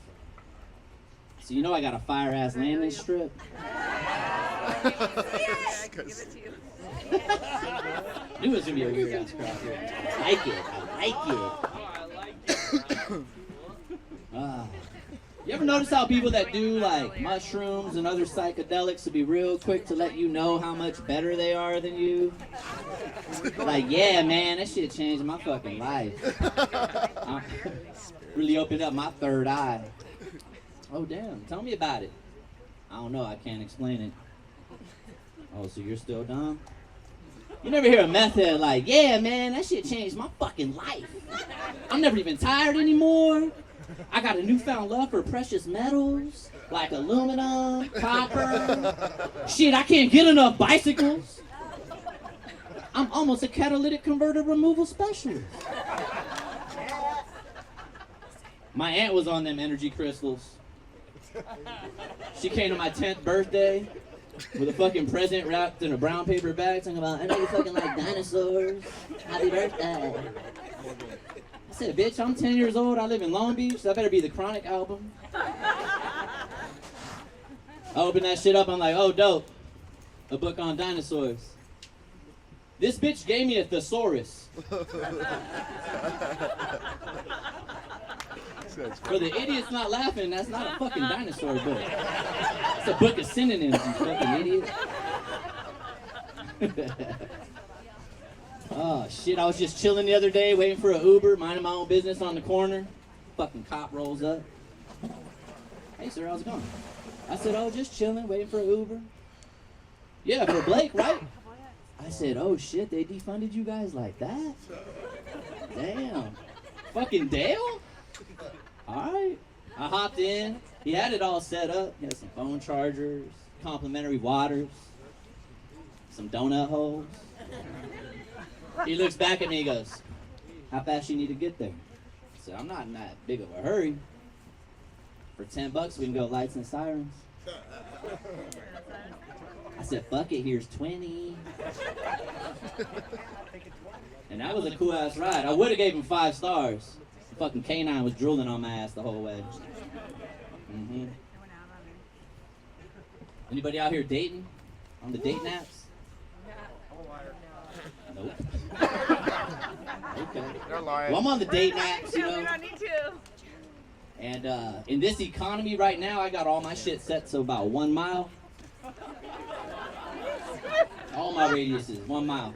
So you know I got a fire-ass landing strip? Yeah, give it to you. Knew it was gonna be a weird-ass crowd here. I like it. You ever notice how people that do, like, mushrooms and other psychedelics will be real quick to let you know how much better they are than you? Like, yeah, man, that shit changed my fucking life. Really opened up my third eye. Oh, damn, tell me about it. I don't know, I can't explain it. Oh, so you're still dumb? You never hear a meth head like, yeah, man, that shit changed my fucking life. I'm never even tired anymore. I got a newfound love for precious metals, like aluminum, copper. Shit, I can't get enough bicycles. I'm almost a catalytic converter removal specialist. My aunt was on them energy crystals. She came to my 10th birthday with a fucking present wrapped in a brown paper bag talking about, I know you fucking like dinosaurs. Happy birthday. I said, bitch, I'm 10 years old, I live in Long Beach, that better be the Chronic album. I opened that shit up, I'm like, oh, dope. A book on dinosaurs. This bitch gave me a thesaurus. For the idiots not laughing, that's not a fucking dinosaur book. It's a book of synonyms, you fucking idiot. Oh, shit, I was just chilling the other day, waiting for an Uber, minding my own business on the corner. Fucking cop rolls up. Hey, sir, how's it going? I said, oh, just chilling, waiting for an Uber. Yeah, for Blake, right? I said, oh shit, they defunded you guys like that? Damn. Fucking Dale? Alright. I hopped in. He had it all set up. He had some phone chargers, complimentary waters, some donut holes. He looks back at me and goes, how fast you need to get there? I said, I'm not in that big of a hurry. For $10 we can go lights and sirens. I said, fuck it, here's 20. And that was a cool ass ride. I would have gave him 5 stars. The fucking canine was drooling on my ass the whole way. Mm-hmm. Anybody out here dating? On the dating apps? Nope. Okay. They're lying. Well, I'm on the dating apps, you know. We don't need to. And in this economy right now, I got all my shit set to about 1 mile. All my radiuses, 1 mile.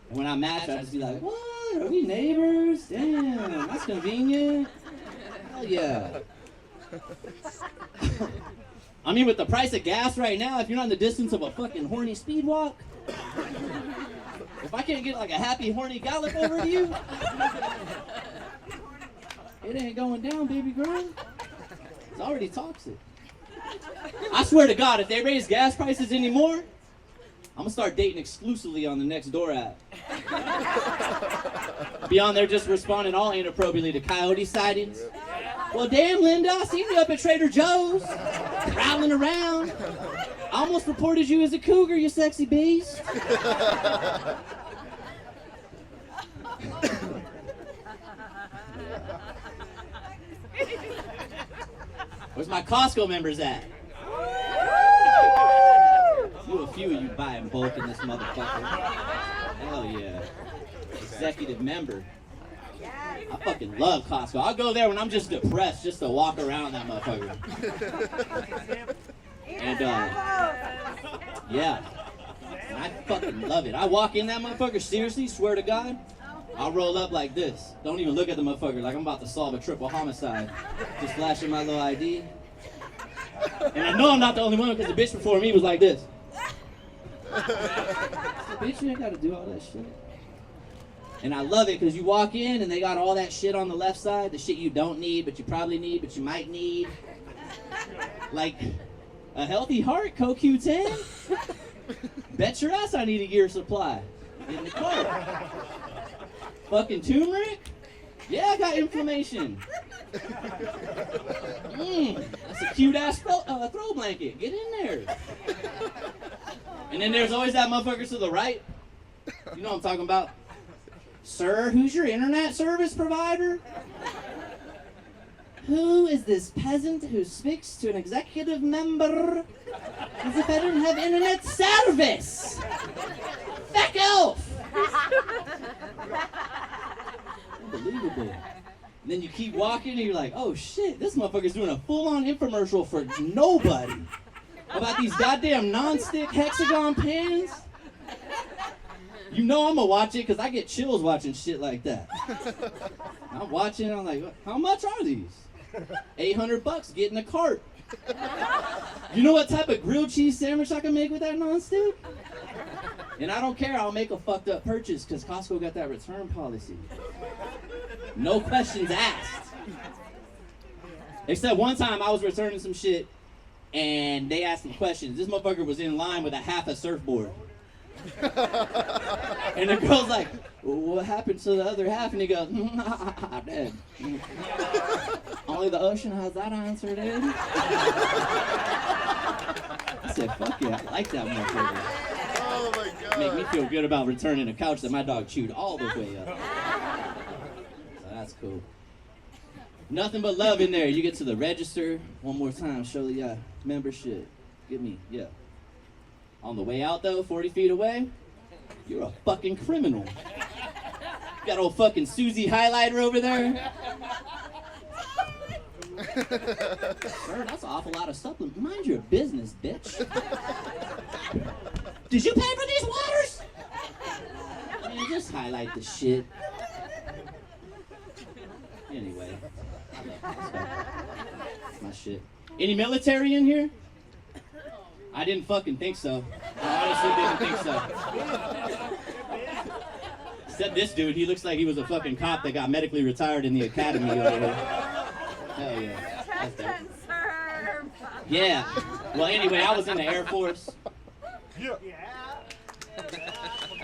And when I match, I just be like, what? Are we neighbors? Damn, that's convenient. Hell yeah. I mean, with the price of gas right now, if you're not in the distance of a fucking horny speed walk, if I can't get like a happy horny gallop over to you, it ain't going down, baby girl. It's already toxic. I swear to God, if they raise gas prices anymore, I'm gonna start dating exclusively on the Nextdoor app. Be on there just responding all inappropriately to coyote sightings. Well, damn, Linda, I seen you up at Trader Joe's, prowling around. I almost reported you as a cougar, you sexy beast. Where's my Costco members at? A few of you buy in bulk in this motherfucker. Hell yeah. Executive member. I fucking love Costco. I'll go there when I'm just depressed just to walk around that motherfucker. And yeah. And I fucking love it. I walk in that motherfucker, seriously, swear to God, I'll roll up like this. Don't even look at the motherfucker like I'm about to solve a triple homicide. Just flashing my little ID. And I know I'm not the only one because the bitch before me was like this. Bitch, you ain't gotta do all that shit. And I love it because you walk in and they got all that shit on the left side, the shit you don't need, but you probably need, but you might need. Like a healthy heart, CoQ10. Bet your ass I need a year supply in the cart. Fucking turmeric? Yeah, I got inflammation. That's a cute ass throw blanket. Get in there. And then there's always that motherfucker to the right. You know what I'm talking about. Sir, who's your internet service provider? Who is this peasant who speaks to an executive member as if I didn't have internet service? Back off! Unbelievable. And then you keep walking and you're like, oh shit, this motherfucker's doing a full-on infomercial for nobody. About these goddamn non-stick hexagon pans. You know I'm gonna watch it because I get chills watching shit like that. I'm watching, I'm like, how much are these? $800, get in a cart. You know what type of grilled cheese sandwich I can make with that non-stick? And I don't care, I'll make a fucked up purchase because Costco got that return policy. No questions asked. Except one time I was returning some shit and they asked some questions. This motherfucker was in line with a half a surfboard. And the girl's like, well, what happened to the other half? And he goes, dead. Only the ocean has that answer, dude. I said, fuck yeah, I like that motherfucker. Oh my God. Make me feel good about returning a couch that my dog chewed all the way up. So that's cool. Nothing but love in there. You get to the register. One more time, show the membership. Give me, yeah. On the way out though, 40 feet away, you're a fucking criminal. Got old fucking Susie highlighter over there. Sir, that's an awful lot of supplements. Mind your business, bitch. Did you pay for these waters? Man, just highlight the shit. Anyway, I love that stuff. It's my shit. Any military in here? I didn't fucking think so. I I honestly didn't think so. Except this dude, he looks like he was a fucking cop that got medically retired in the academy over here. Hell yeah. That's dope. Yeah. Well, anyway, I was in the Air Force.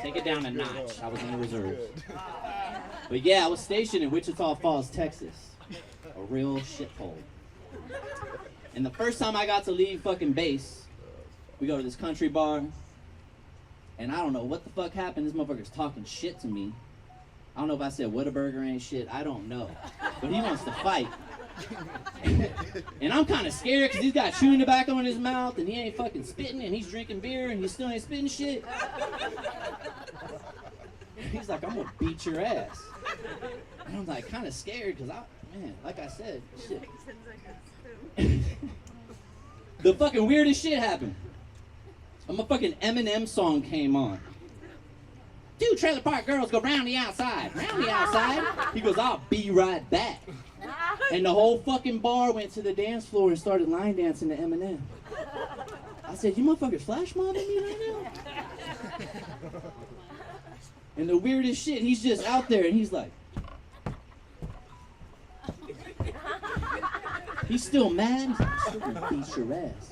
Take it down a notch. I was in the reserves. But yeah, I was stationed in Wichita Falls, Texas. A real shithole. And the first time I got to leave fucking base, we go to this country bar. And I don't know what the fuck happened. This motherfucker's talking shit to me. I don't know if I said Whataburger ain't shit. I don't know. But he wants to fight. And I'm kind of scared because he's got chewing tobacco in his mouth and he ain't fucking spitting and he's drinking beer and he still ain't spitting shit. He's like, I'm gonna beat your ass. And I'm like kind of scared because man, like I said, shit. The fucking weirdest shit happened. A fucking Eminem song came on. Two trailer park girls go round the outside. Round the outside. He goes, I'll be right back. And the whole fucking bar went to the dance floor and started line dancing to Eminem. I said, you motherfuckers flash mobbing me right now? And the weirdest shit, he's just out there and he's like, he's still mad. He's like, I'm still gonna beat your ass.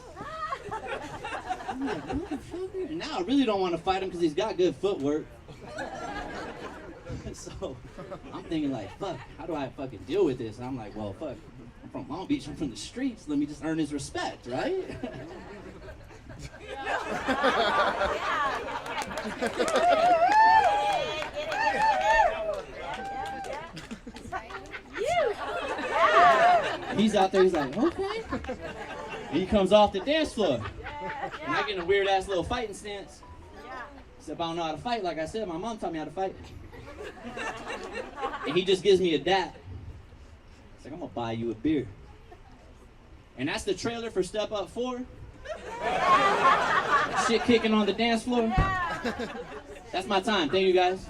I'm like, motherfucker. And now I really don't want to fight him because he's got good footwork. So I'm thinking like, fuck, how do I fucking deal with this? And I'm like, well, fuck, I'm from Long Beach, I'm from the streets. Let me just earn his respect, right? He's out there, he's like, okay. And he comes off the dance floor. And I get in a weird ass little fighting stance. Except I don't know how to fight. Like I said, my mom taught me how to fight. And he just gives me a dap. He's like, I'm gonna buy you a beer. And that's the trailer for Step Up 4. Shit kicking on the dance floor. That's my time. Thank you guys.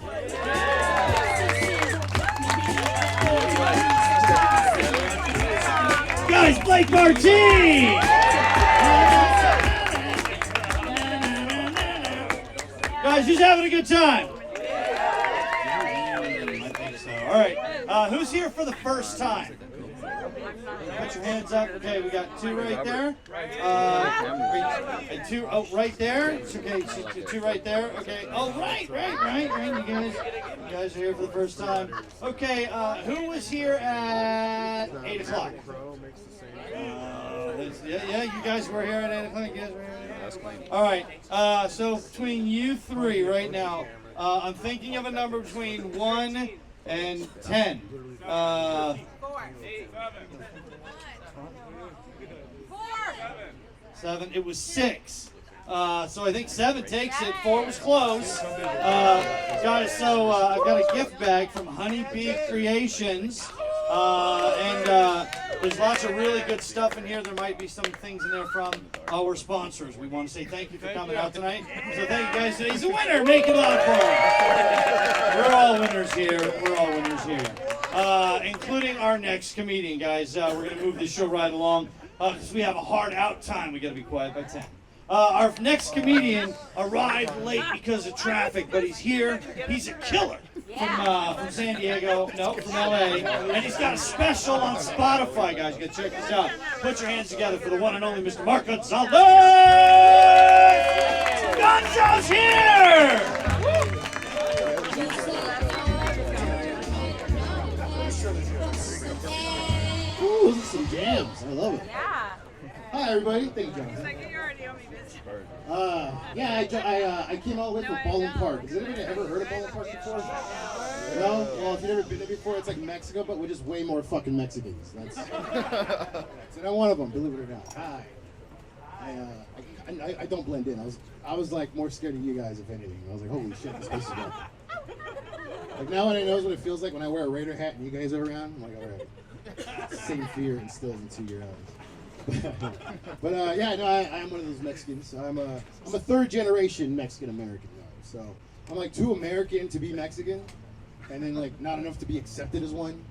Guys, Blake Martin! Guys, who's having a good time? I think so. All right. Who's here for the first time? Put your hands up. Okay, we got two right there. And two, right there. Okay, two right there. Okay. Oh, right. You guys are here for the first time. Okay, who was here at 8 o'clock? Yeah, you guys were here at 8 o'clock. You guys were here at 8 o'clock. All right. So between you three right now, I'm thinking of a number between 1 and 10. 4. 7. It was 6. So I think 7 takes it. 4 was close. Guys, so I've got a gift bag from Honeybee Creations. And there's lots of really good stuff in here. There might be some things in there from our sponsors. We want to say thank you for coming out tonight. So thank you guys. He's a winner. Make it loud for him. We're all winners here. Including our next comedian, guys. We're going to move this show right along because we have a hard out time. We got to be quiet by 10. Our next comedian arrived late because of traffic, but he's here. He's a killer from San Diego, no, from LA, and he's got a special on Spotify, guys. You gotta check this out. Put your hands together for the one and only Mr. Mark Gonzalez. Gonzo's here! Ooh, those are some jams. I love it. Yeah. Hi, everybody. Thank you, John. You already owe me business. I came all the way from Baldwin Park. Has anybody ever heard of Baldwin Park before? No? Well, if you've never been there before, it's like Mexico, but we're just way more fucking Mexicans. So I'm one of them, believe it or not. Hi. I don't blend in. I was like more scared of you guys, if anything. I was like, holy shit, this place is bad. Like now when I knows what it feels like when I wear a Raider hat and you guys are around, I'm like, all right. Same fear instilled into your eyes. But I am one of those Mexicans. I'm a third generation Mexican American though. So I'm like too American to be Mexican, and then like not enough to be accepted as one.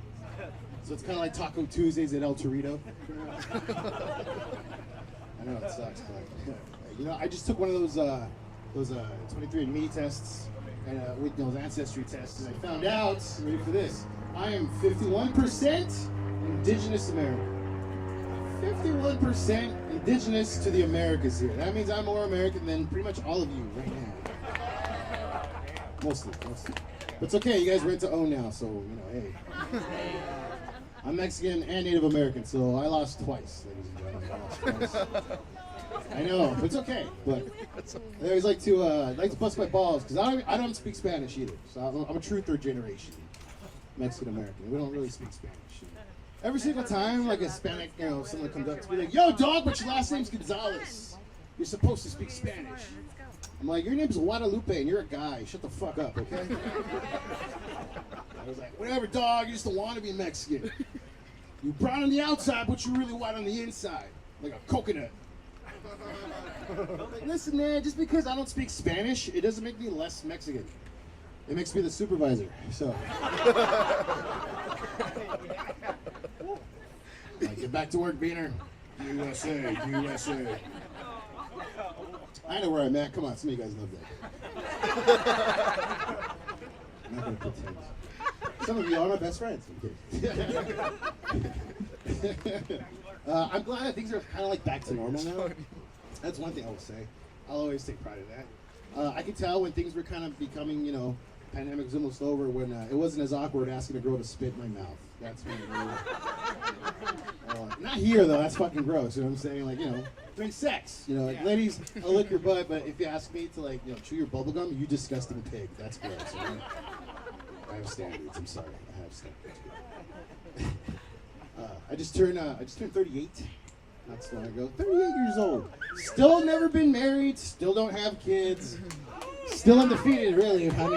So it's kind of like Taco Tuesdays at El Torito. I know it sucks, but I just took one of those those 23andMe tests and with those ancestry tests, and I found out, ready for this, I am 51% indigenous American. 51% indigenous to the Americas here. That means I'm more American than pretty much all of you right now. Mostly. But it's okay, you guys rent to own now, so, you know, hey. I'm Mexican and Native American, so I lost twice, ladies and gentlemen. I lost twice. I know, but it's okay. But I always like to bust my balls, because I don't speak Spanish either. So I'm a true third generation Mexican American. We don't really speak Spanish. Every single time, like a Hispanic, you know, someone comes up to me like, "Yo, dog, but your last name's Gonzalez. You're supposed to speak Spanish." I'm like, "Your name's Guadalupe, and you're a guy. Shut the fuck up, okay?" I was like, "Whatever, dog. You just don't want to be Mexican. You brown on the outside, but you're really white on the inside, like a coconut." I'm like, "Listen, man. Just because I don't speak Spanish, it doesn't make me less Mexican. It makes me the supervisor." So. Get back to work, Beaner. USA. I know where I'm at. Come on, some of you guys love that. I'm not gonna pretend. Some of you are my best friends. I'm glad that things are kind of like back to normal now. That's one thing I will say. I'll always take pride in that. I could tell when things were kind of becoming, you know, pandemic was almost over, when it wasn't as awkward asking a girl to spit in my mouth. That's when it really... not here, though. That's fucking gross. You know what I'm saying? Like, you know, during sex. You know, like, ladies, I'll lick your butt, but if you ask me to, like, you know, chew your bubble gum, you disgusting pig. That's gross. You know? I have standards. I'm sorry. I have standards. I just turned 38. Not so long ago. 38 years old. Still never been married. Still don't have kids. Still undefeated, really. I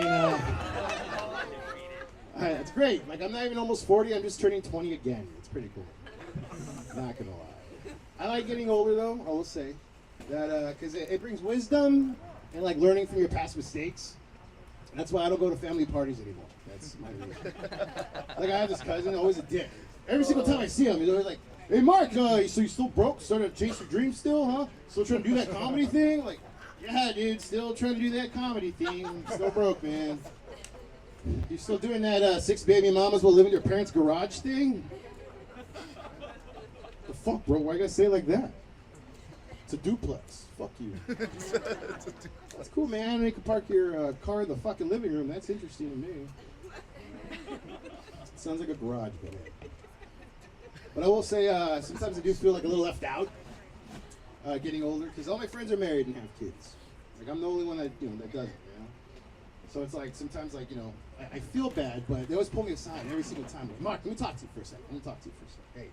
mean, it's great. Like, I'm not even almost 40. I'm just turning 20 again. It's pretty cool. Not gonna lie. I like getting older, though. I will say that because it brings wisdom and like learning from your past mistakes. That's why I don't go to family parties anymore. That's my reason. Like, I have this cousin, always a dick. Every single time I see him, he's always like, "Hey, Mark, so you still broke? Starting to chase your dreams still, huh? Still trying to do that comedy thing?" Like, "Yeah, dude, still trying to do that comedy thing. Still broke, man. You still doing that 6 baby mamas will live in your parents' garage thing?" The fuck, bro? Why you gotta say it like that? It's a duplex. Fuck you. That's cool, man. You can park your car in the fucking living room. That's interesting to me. Sounds like a garage, but I will say sometimes I do feel like a little left out getting older, because all my friends are married and have kids. Like, I'm the only one that that doesn't. You know? So it's like sometimes, like, you know, I feel bad, but they always pull me aside every single time. Like, "Mark, let me talk to you for a second. Hey,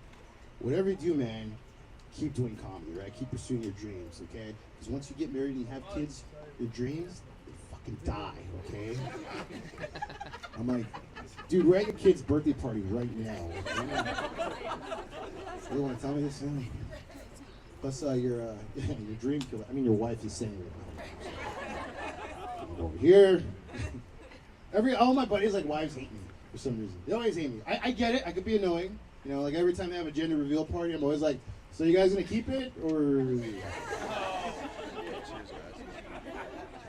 whatever you do, man, keep doing comedy, right? Keep pursuing your dreams, okay? Because once you get married and have kids, your dreams, they fucking die, okay?" I'm like, "Dude, we're at your kid's birthday party right now. Okay? You want to tell me this? Plus, your dream killer. I mean, your wife is saying it. Over here. All my buddies, like, wives hate me for some reason. They always hate me. I get it. I could be annoying. You know, like, every time they have a gender reveal party, I'm always like, "So you guys gonna keep it, or?"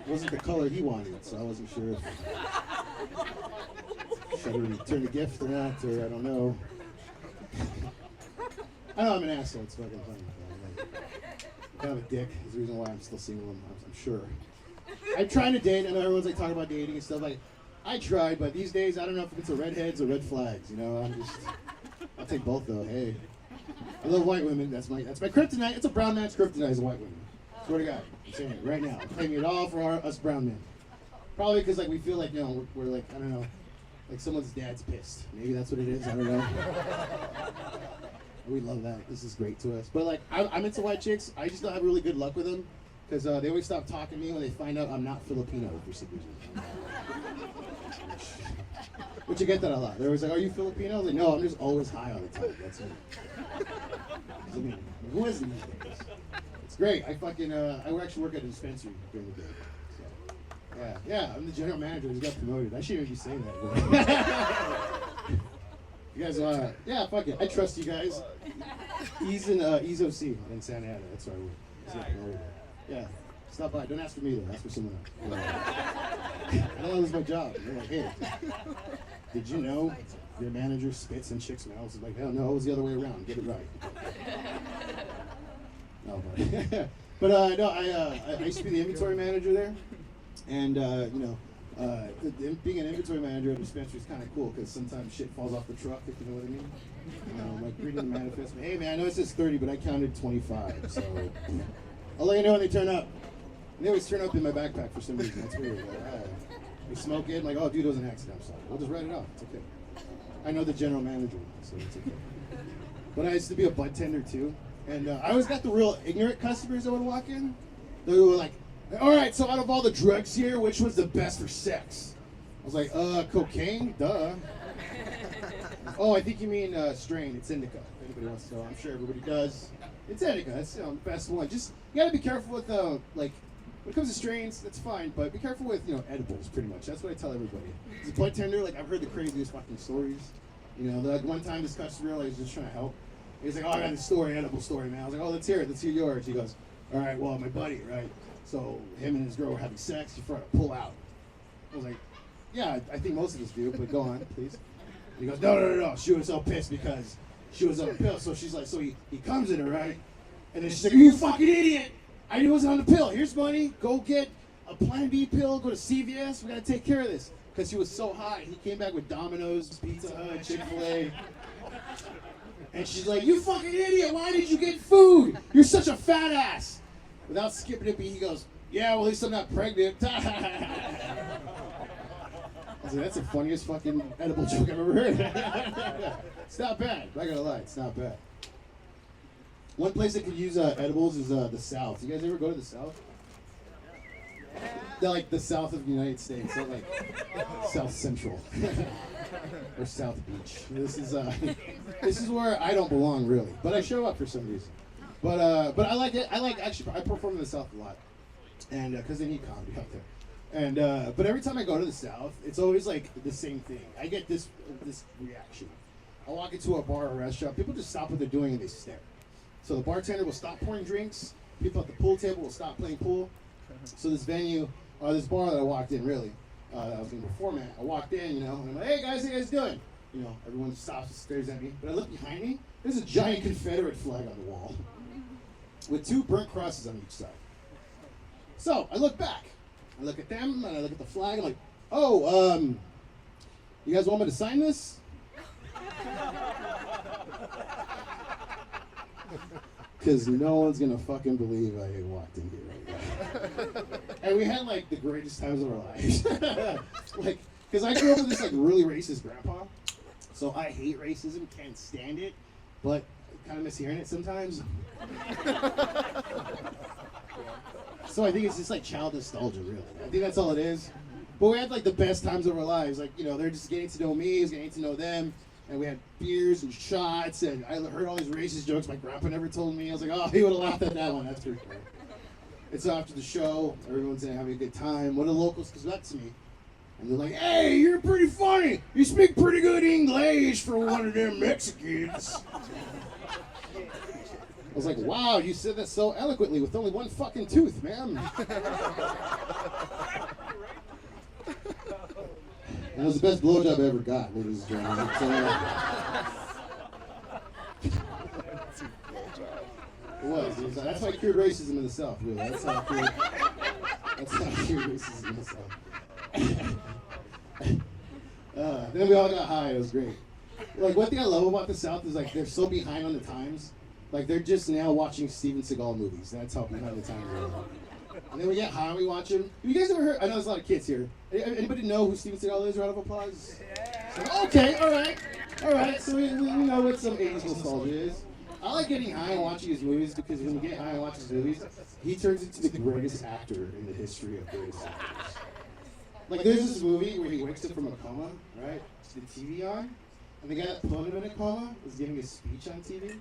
It wasn't the color he wanted, so I wasn't sure if should I return the gift or not, or I don't know. I know I'm an asshole. It's fucking funny. I'm kind of a dick. Is the reason why I'm still single. I'm sure. I'm trying to date. I know everyone's like talking about dating and stuff. Like, I tried, but these days I don't know if it's a redheads or red flags. You know, I'll take both though. Hey, I love white women. That's my kryptonite. It's a brown man's kryptonite is white women. Swear to God, I'm saying it right now. I'm claiming it all for us brown men. Probably because, like, we feel like, you know, we're like, I don't know, like someone's dad's pissed. Maybe that's what it is. I don't know. We love that. This is great to us. But, like, I'm into white chicks. I just don't have really good luck with them, because they always stop talking to me when they find out I'm not Filipino for some reason. But you get that a lot. They're always like, "Are you Filipino?" I was like, "No, I'm just always high all the time. That's it." I mean, who isn't these days? It's great. I fucking I actually work at a dispensary during the day. So, yeah, I'm the general manager. Who got promoted. I shouldn't even say that. But you guys, yeah, fuck it. I trust you guys. He's OC in Santa Ana. That's where I work. He's got promoted. Yeah. Stop by. Don't ask for me though. Ask for someone else. I don't want to lose my job. They're like, hey, did you know your manager spits in chicks' mouths? I'm like, hell no, it was the other way around. Get it right. No, but no, I used to be the inventory manager there, and being an inventory manager at a dispensary is kind of cool because sometimes shit falls off the truck, if you know what I mean. Like reading the manifest. Hey man, I know it says 30, but I counted 25, so I'll let you know when they turn up. And they always turn up in my backpack for some reason. That's weird. Like, they smoke it. I'm like, oh, dude, it was an accident. I'm sorry. We'll just write it off. It's okay. I know the general manager, so it's okay. But I used to be a bud tender too, and I always got the real ignorant customers that would walk in. They were like, all right, so out of all the drugs here, which was the best for sex? I was like, cocaine, duh. Oh, I think you mean strain. It's indica. If anybody wants to know, I'm sure everybody does. It's indica. It's the best one. Just you gotta be careful with like when it comes to strains. That's fine, but be careful with edibles. Pretty much. That's what I tell everybody. As a bud tender, like I've heard the craziest fucking stories. Like one time this customer, like, was just trying to help. He's like, oh, I got this edible story, man. I was like, oh, let's hear it. Let's hear yours. He goes, all right, well, my buddy, right? So him and his girl were having sex. He tried to pull out. I was like, yeah, I think most of us do, but go on, please. And he goes, no. She was so pissed because she was on a pill. So she's like, so he comes in her, right? And then she's like, you fucking idiot. I knew I wasn't on the pill. Here's money. Go get a Plan B pill. Go to CVS. We got to take care of this. Because he was so high. He came back with Domino's, Pizza Hut, Chick-fil-A. And she's like, you fucking idiot. Why did you get food? You're such a fat ass. Without skipping a beat, he goes, yeah, well, at least I'm not pregnant. I was like, that's the funniest fucking edible joke I've ever heard. It's not bad. I'm not going to lie. It's not bad. One place that could use edibles is the South. You guys ever go to the South? They're like the South of the United States. They're like South Central or South Beach. This is where I don't belong really, but I show up for some reason. But I like it. I perform in the South a lot, and because they need comedy out there. And but every time I go to the South, it's always like the same thing. I get this reaction. I walk into a bar or restaurant, people just stop what they're doing and they stare. So the bartender will stop pouring drinks. People at the pool table will stop playing pool. So this venue, this bar that I walked in, really, that I was going to perform at, I walked in, and I'm like, hey guys, how you guys doing? Everyone stops and stares at me. But I look behind me, there's a giant Confederate flag on the wall with 2 burnt crosses on each side. So I look back. I look at them, and I look at the flag. I'm like, oh, you guys want me to sign this? Because no one's going to fucking believe I walked in here right now. And we had, like, the greatest times of our lives. Like, because I grew up with this, like, really racist grandpa. So I hate racism, can't stand it, but kind of miss hearing it sometimes. So I think it's just, like, child nostalgia, really. I think that's all it is. But we had, like, the best times of our lives. Like, they're just getting to know me, I was getting to know them. And we had beers and shots, and I heard all these racist jokes my grandpa never told me. I was like, oh, he would have laughed at that one. That's for sure. It's after the show. Everyone's having a good time. One of the locals comes up to me, and they're like, hey, you're pretty funny. You speak pretty good English for one of them Mexicans. I was like, wow, you said that so eloquently with only one fucking tooth, man. That was the best blowjob I ever got, ladies and gentlemen. It was. That's how I cured racism in the South, really. That's how I cured racism in the South. Then we all got high. It was great. Like, one thing I love about the South is, like, they're so behind on the times. Like, they're just now watching Steven Seagal movies. That's how behind the times they are. And then we get high and we watch him. Have you guys ever heard? I know there's a lot of kids here. Anybody know who Steven Seagal is? Round of applause. Yeah. So, okay, all right. So we know what some 80s nostalgia is. I like getting high and watching his movies because when you get high and watch his movies, he turns into the greatest actor in the history of greatest actors. Like, there's this movie where he wakes up from a coma, right? The TV on, and the guy that put him in a coma is giving a speech on TV,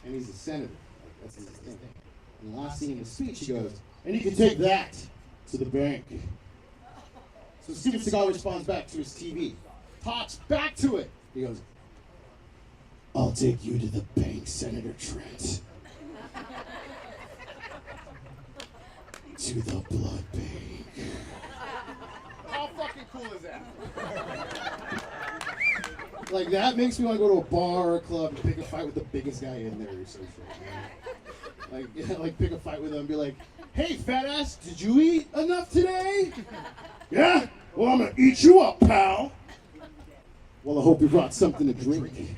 and he's a senator. Like, that's his thing. And the last scene in his speech, he goes, and you can take that to the bank. So Steven Seagal responds back to his TV, talks back to it. He goes, I'll take you to the bank, Senator Trent. to the blood bank. How fucking cool is that? Like, that makes me want to go to a bar or a club and pick a fight with the biggest guy in there or some shit, man. Like, yeah, like pick a fight with him and be like, hey, fat ass, did you eat enough today? Yeah? Well, I'm gonna eat you up, pal. Well, I hope you brought something to drink.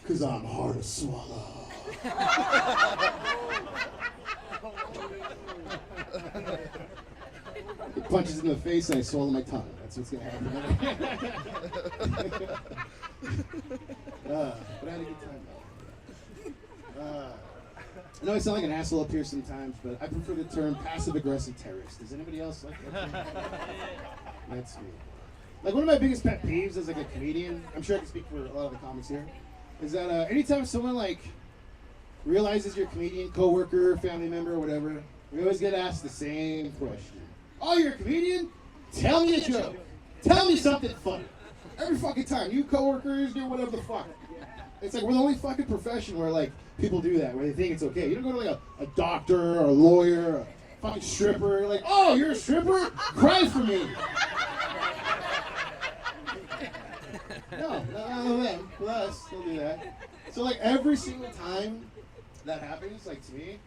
Cause I'm hard to swallow. It punches in the face and I swallow my tongue. That's what's gonna happen. But I had a good time though. I know I sound like an asshole up here sometimes, but I prefer the term passive-aggressive terrorist. Does anybody else like that term? That's me. Like, one of my biggest pet peeves as like a comedian, I'm sure I can speak for a lot of the comics here, is that anytime someone like realizes you're a comedian, coworker, family member, or whatever, we always get asked the same question. Oh, you're a comedian? Tell me a joke. Tell me something funny. Every fucking time. You coworkers do whatever the fuck. It's like we're the only fucking profession where like people do that, where they think it's okay. You don't go to like a doctor or a lawyer or a fucking stripper. You're like, oh, you're a stripper? Cry for me. No, none of them. With us, they'll do that. So like every single time that happens, like to me,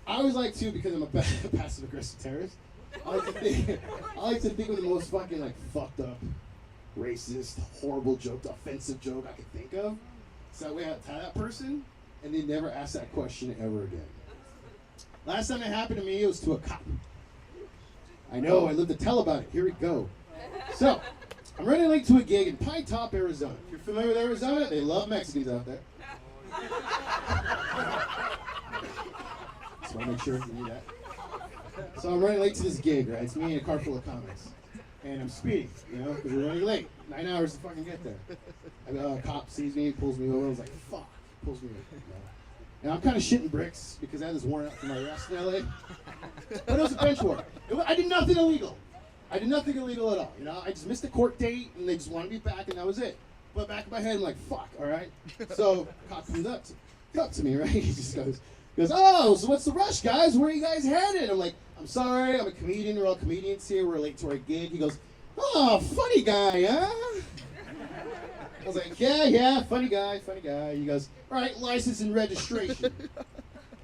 I always like to, because I'm a passive-aggressive terrorist, I like to think of the most fucking like fucked up, racist, horrible joke, offensive joke I could think of. So that way I tell that person, and they never ask that question ever again. Last time it happened to me, it was to a cop. I know, I live to tell about it. Here we go. So, I'm running late to a gig in Pine Top, Arizona. If you're familiar with Arizona, they love Mexicans out there. So I make sure you do that. So I'm running late to this gig, right? It's me and a car full of comics. And I'm speeding, you know, because we're running late. 9 hours to fucking get there. A cop sees me, pulls me over. I was like, fuck. Pulls me over. You know? And I'm kind of shitting bricks because I had this warrant out for my arrest in LA. But it was a bench warrant. I did nothing illegal. I did nothing illegal at all, you know? I just missed a court date, and they just wanted me back, and that was it. But back in my head, I'm like, fuck, all right? So, cop comes up to me, right? He just goes, oh, so what's the rush, guys? Where are you guys headed? I'm like, I'm sorry, I'm a comedian. We're all comedians here. We're late to our gig. He goes, oh, funny guy, huh? I was like, yeah, funny guy. He goes, all right, license and registration.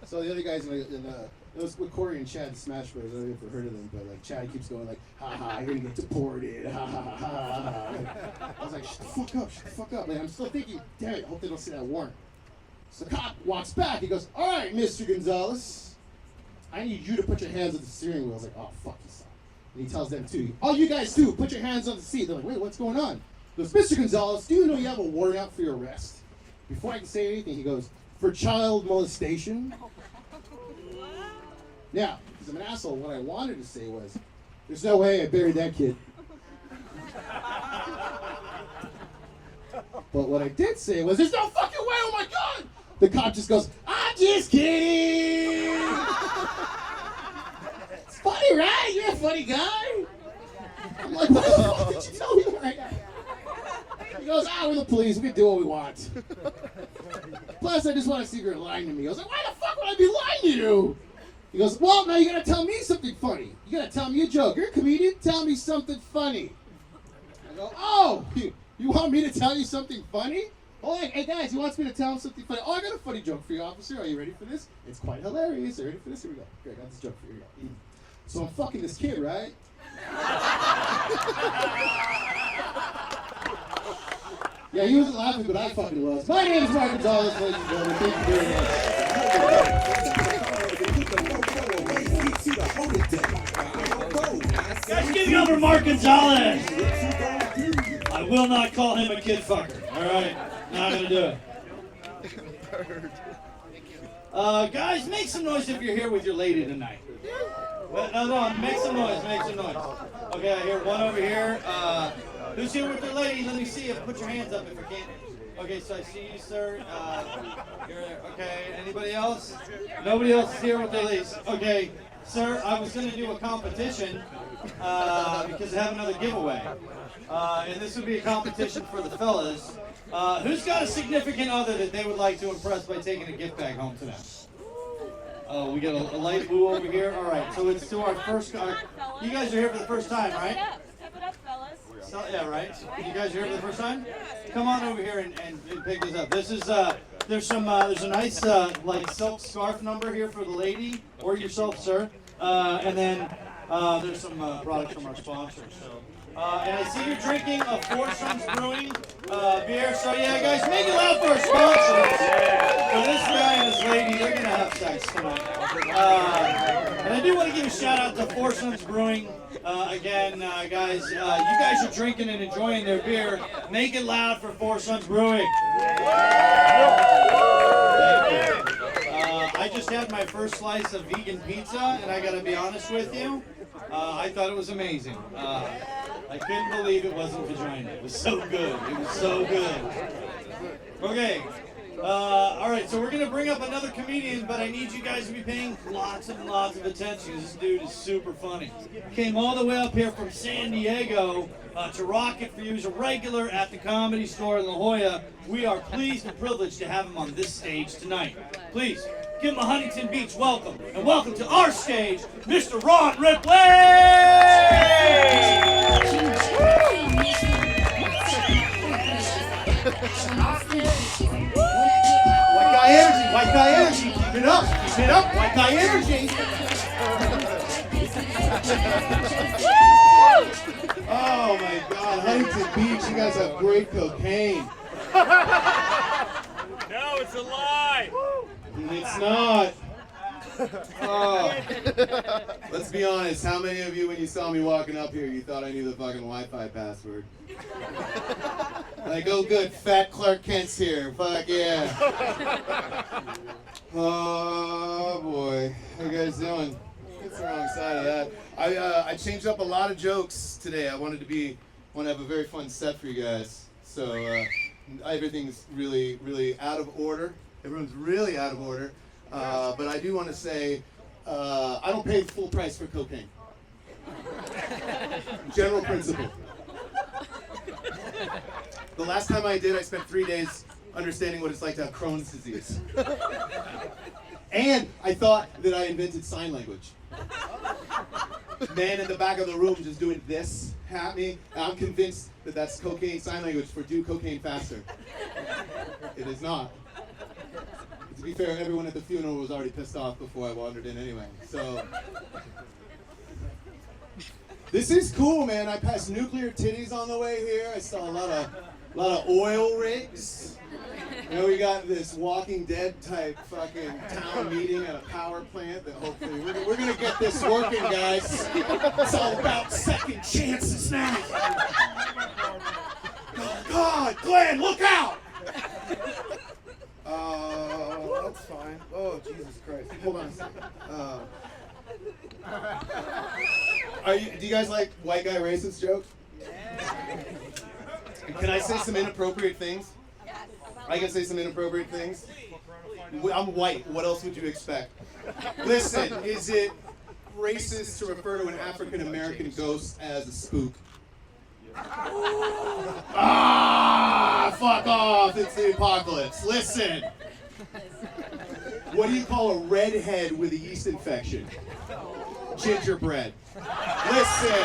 So the other guys it was with Corey and Chad, Smash Bros. I don't know if you've heard of them, but like Chad keeps going like, ha ha, you're gonna get deported, ha ha ha ha. I was like, shut the fuck up. Like, I'm still thinking, damn it, I hope they don't see that warrant. So the cop walks back, he goes, all right, Mr. Gonzalez, I need you to put your hands on the steering wheel. I was like, oh, fuck you, son. And he tells them too, all you guys do, put your hands on the seat. They're like, wait, what's going on? He goes, Mr. Gonzalez, do you know you have a warrant out for your arrest? Before I can say anything, he goes, for child molestation. Now, because I'm an asshole, what I wanted to say was, there's no way I buried that kid. But what I did say was, there's no fucking way, oh my God! The cop just goes, I'm just kidding! It's funny, right? You're a funny guy. I'm like, why the fuck did you tell me right now? He goes, we're the police, we can do what we want. Plus, I just want to see if you're lying to me. I was like, why the fuck would I be lying to you? He goes, well, now you gotta tell me something funny. You gotta tell me a joke. You're a comedian, tell me something funny. I go, oh, you want me to tell you something funny? Oh, hey guys, he wants me to tell him something funny. Oh, I got a funny joke for you, officer. Are you ready for this? It's quite hilarious. Are you ready for this? Here we go. Here, I got this joke for you. Here we go. So I'm fucking this kid, right? Yeah, he wasn't laughing, but I fucking was. My name is Mark Gonzalez, ladies and gentlemen. Thank you very much. Guys, give it up for Mark Gonzalez. I will not call him a kid fucker. All right, not gonna do it. Guys, make some noise if you're here with your lady tonight. No, make some noise. Okay, I hear one over here. Who's here with your lady? Let me see you. Put your hands up if you can. Okay, so I see you, sir. Okay, anybody else? Nobody else is here with their ladies. Okay, sir, I was going to do a competition because I have another giveaway. And this would be a competition for the fellas. Who's got a significant other that they would like to impress by taking a gift bag home to them? Oh, we got a light blue over here. All right, so it's to our first. You guys are here for the first time, right? Step it up, fellas. So, yeah, right. You guys are here for the first time. Come on over here and pick this up. This is there's a nice like silk scarf number here for the lady or yourself, sir. And then there's some products from our sponsors. So. And I see you're drinking a Foursomes Brewing beer. So yeah, guys, make it loud for our sponsors. So this guy and this lady, they're gonna have sex tonight. And I do want to give a shout out to Foursomes Brewing. Again, guys, you guys are drinking and enjoying their beer. Make it loud for Foursomes Brewing. I just had my first slice of vegan pizza, and I gotta be honest with you, I thought it was amazing. I couldn't believe it wasn't vagina. It was so good. It was so good. Okay. All right, so we're going to bring up another comedian, but I need you guys to be paying lots and lots of attention. This dude is super funny. Came all the way up here from San Diego to rock it for you. He's a regular at the Comedy Store in La Jolla. We are pleased and privileged to have him on this stage tonight. Please, give him a Huntington Beach welcome. And welcome to our stage, Mr. Ron Ripley! White guy energy, keep it up, white guy energy. Oh my God, Huntington Beach, you guys have great cocaine. No, it's a lie. It's not. Oh. Let's be honest, how many of you, when you saw me walking up here, you thought I knew the fucking Wi-Fi password? Like, oh good, fat Clark Kent's here, fuck yeah. Oh boy, how you guys doing? It's the wrong side of that. I changed up a lot of jokes today. I want to have a very fun set for you guys. So everything's really out of order. Everyone's really out of order. But I do want to say, I don't pay full price for cocaine. General principle. The last time I did, I spent 3 days understanding what it's like to have Crohn's disease. And I thought that I invented sign language. Man in the back of the room just doing this at me. And I'm convinced that that's cocaine sign language for do cocaine faster. It is not. To be fair, everyone at the funeral was already pissed off before I wandered in anyway. So this is cool, man. I passed nuclear titties on the way here. I saw a lot of oil rigs. You know, we got this Walking Dead type fucking town meeting at a power plant that hopefully we're gonna get this working, guys. It's all about second chances now. Oh God, Glenn, look out! That's fine. Oh, Jesus Christ. Hold on a second. Do you guys like white guy racist jokes? Can I say some inappropriate things? I can say some inappropriate things? I'm white. What else would you expect? Listen, is it racist to refer to an African American ghost as a spook? Ah, fuck off. It's the apocalypse. Listen. What do you call a redhead with a yeast infection? Gingerbread. Listen.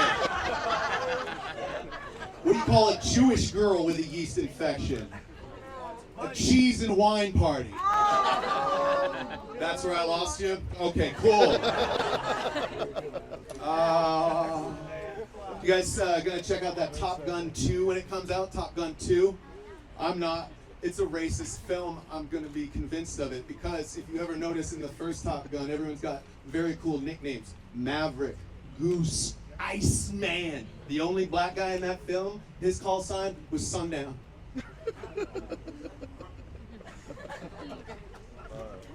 What do you call a Jewish girl with a yeast infection? A cheese and wine party. That's where I lost you? Okay, cool. You guys gonna check out that Top Gun 2 when it comes out? Top Gun 2? I'm not. It's a racist film. I'm gonna be convinced of it because if you ever notice in the first Top Gun, everyone's got very cool nicknames. Maverick, Goose, Iceman. The only black guy in that film, his call sign was Sundown.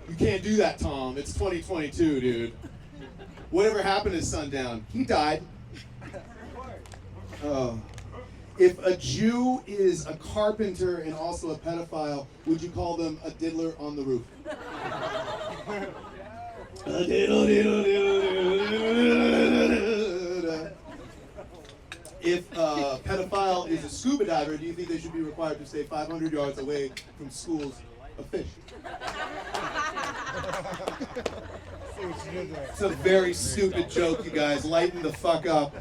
You can't do that, Tom. It's 2022, dude. Whatever happened to Sundown? He died. Oh. If a Jew is a carpenter and also a pedophile, would you call them a diddler on the roof? A diddle, diddle, diddle, diddle, diddle. If a pedophile is a scuba diver, do you think they should be required to stay 500 yards away from schools of fish? It's a very stupid joke, you guys. Lighten the fuck up.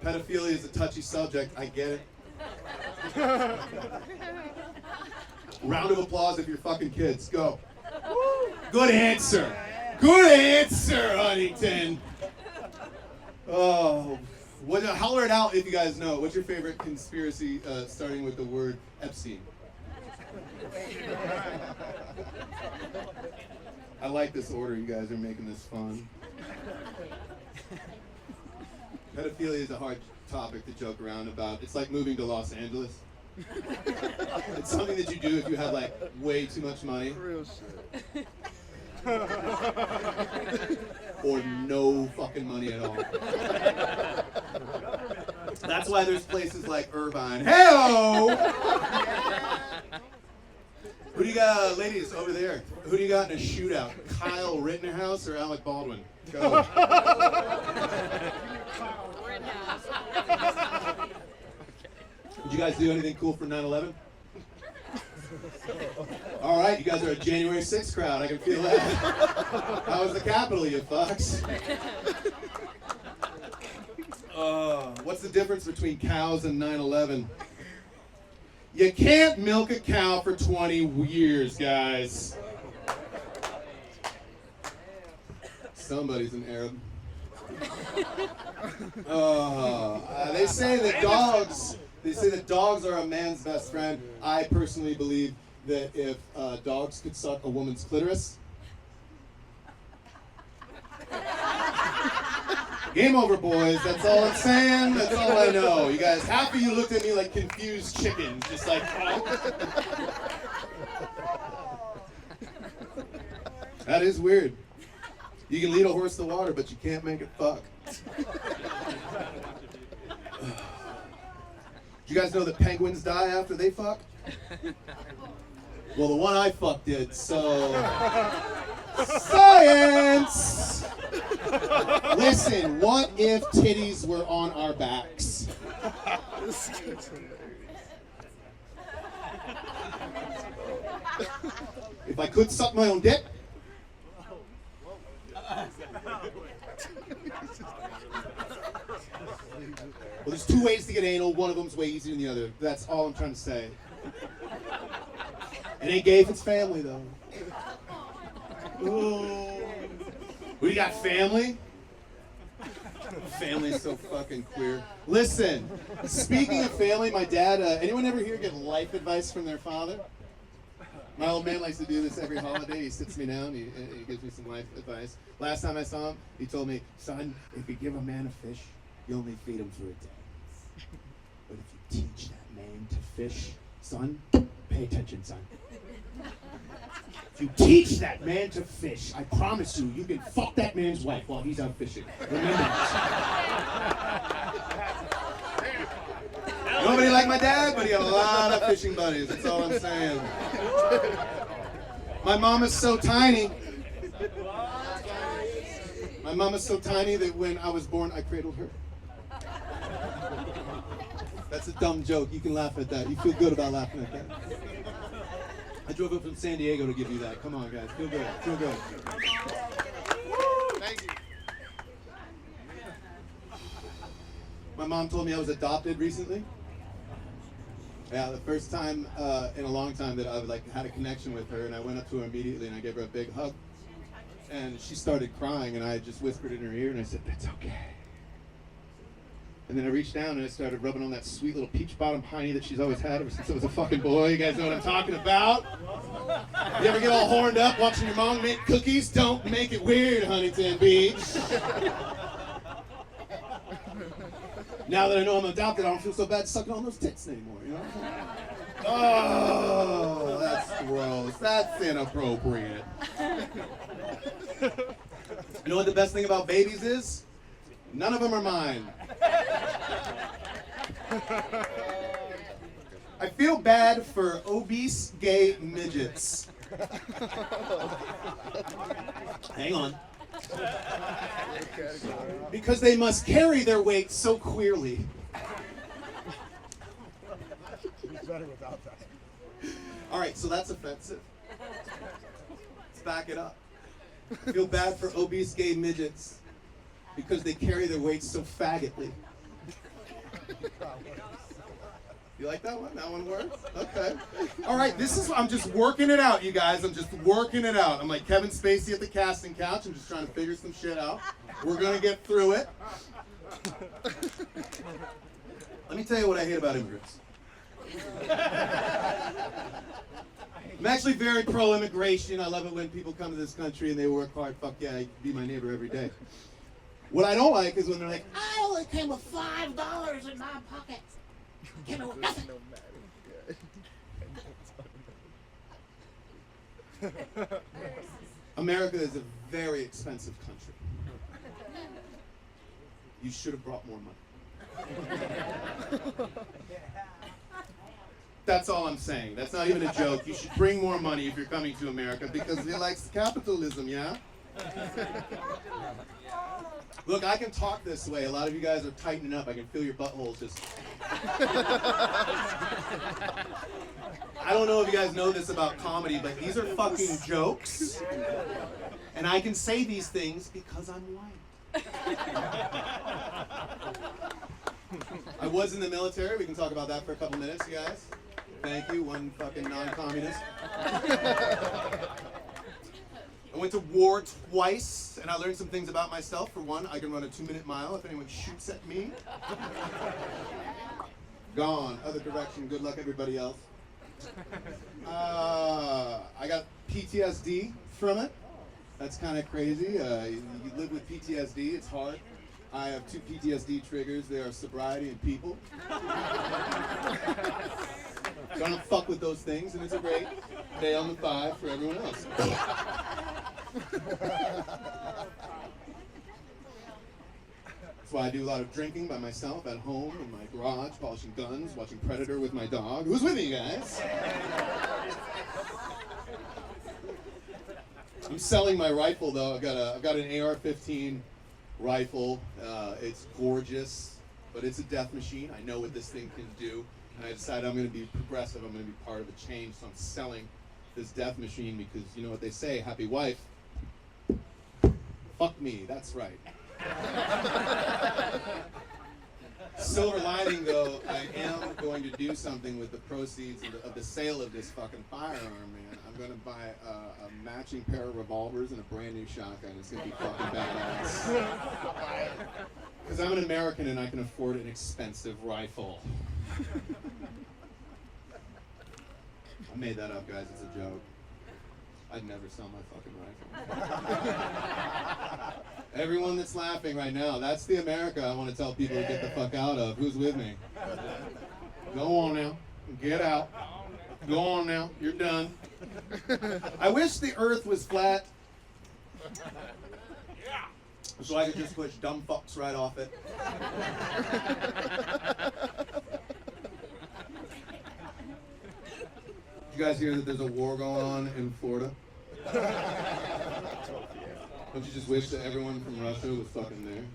Pedophilia is a touchy subject. I get it. Round of applause if you're fucking kids. Go. Good answer. Good answer, Huntington. Oh, holler it out if you guys know. What's your favorite conspiracy starting with the word Epstein? I like this order. You guys are making this fun. Pedophilia is a hard topic to joke around about. It's like moving to Los Angeles. It's something that you do if you have like way too much money. Real shit. Or no fucking money at all. That's why there's places like Irvine. Hey-o! Who do you got, ladies, over there? Who do you got in a shootout? Kyle Rittenhouse or Alec Baldwin? Go. Did you guys do anything cool for 9/11? All right, you guys are a January 6th crowd. I can feel that. How was the Capitol, you fucks? What's the difference between cows and 9/11? You can't milk a cow for 20 years, guys. Somebody's an Arab. They say that dogs are a man's best friend. I personally believe that if dogs could suck a woman's clitoris. Game over, boys. That's all I'm saying. That's all I know. You guys, half of you looked at me like confused chickens, just like, oh. That is weird. You can lead a horse to water, but you can't make it fuck. Do you guys know that penguins die after they fuck? Well, the one I fucked did, so... Science! Listen, what if titties were on our backs? If I could suck my own dick? Well, there's two ways to get anal. One of them's way easier than the other. That's all I'm trying to say. It ain't gay if it's family, though. Ooh. We got family? Family's so fucking queer. Listen, speaking of family, my dad, anyone ever here get life advice from their father? My old man likes to do this every holiday. He sits me down, he gives me some life advice. Last time I saw him, he told me, son, if you give a man a fish, you only feed him for a day. But if you teach that man to fish, son, pay attention, son. If you teach that man to fish, I promise you, you can fuck that man's wife while he's out fishing. Remember that. Nobody like my dad, but he had a lot of fishing buddies. That's all I'm saying. My mom is so tiny. My mom is so tiny that when I was born, I cradled her. That's a dumb joke. You can laugh at that. You feel good about laughing at that. I drove up from San Diego to give you that. Come on, guys. Feel good. Feel good. Thank you. My mom told me I was adopted recently. Yeah, the first time in a long time that I had a connection with her, and I went up to her immediately and I gave her a big hug. And she started crying, and I just whispered in her ear and I said, "That's okay." And then I reached down and I started rubbing on that sweet little peach bottom hiney that she's always had ever since I was a fucking boy. You guys know what I'm talking about? You ever get all horned up watching your mom make cookies? Don't make it weird, Huntington Beach. Now that I know I'm adopted, I don't feel so bad sucking on those tits anymore, you know? Oh, that's gross. That's inappropriate. You know what the best thing about babies is? None of them are mine. I feel bad for obese gay midgets. Hang on. Because they must carry their weight so queerly. It's better without that. All right, so that's offensive. Let's back it up. I feel bad for obese gay midgets because they carry their weight so faggotly. You like that one? That one works? Okay. All right, I'm just working it out, you guys. I'm just working it out. I'm like Kevin Spacey at the casting couch. I'm just trying to figure some shit out. We're gonna get through it. Let me tell you what I hate about immigrants. I'm actually very pro-immigration. I love it when people come to this country and they work hard. Fuck yeah, you can be my neighbor every day. What I don't like is when they're like, I only came with $5 in my pocket. Came in with nothing. America is a very expensive country. You should have brought more money. That's all I'm saying. That's not even a joke. You should bring more money if you're coming to America because it likes capitalism, yeah? Look, I can talk this way. A lot of you guys are tightening up. I can feel your buttholes just... I don't know if you guys know this about comedy, but these are fucking jokes. And I can say these things because I'm white. I was in the military. We can talk about that for a couple minutes, you guys. Thank you, one fucking non-communist. I went to war twice, and I learned some things about myself. For one, I can run a 2-minute mile if anyone shoots at me. Gone. Other direction. Good luck, everybody else. I got PTSD from it. That's kind of crazy. You live with PTSD. It's hard. I have 2 PTSD triggers. They are sobriety and people. Don't fuck with those things, and it's a great day on the 5 for everyone else. That's why I do a lot of drinking by myself at home in my garage, polishing guns, watching Predator with my dog. Who's with me, guys? I'm selling my rifle though. I've got an AR-15 rifle. It's gorgeous, but it's a death machine. I know what this thing can do, and I decided I'm going to be progressive. I'm going to be part of a change, so I'm selling this death machine because you know what they say: happy wife, fuck me. That's right. Silver lining though, I am going to do something with the proceeds of the sale of this fucking firearm, man. I'm going to buy a matching pair of revolvers and a brand new shotgun. It's going to be fucking badass. Because I'm an American and I can afford an expensive rifle. I made that up, guys. It's a joke. I'd never sell my fucking rifle. Everyone that's laughing right now, that's the America I want to tell people to get the fuck out of. Who's with me? Go on now. Get out. Go on now. You're done. I wish the earth was flat. So I could just push dumb fucks right off it. Did you guys hear that there's a war going on in Florida? Don't you just wish that everyone from Russia was fucking there?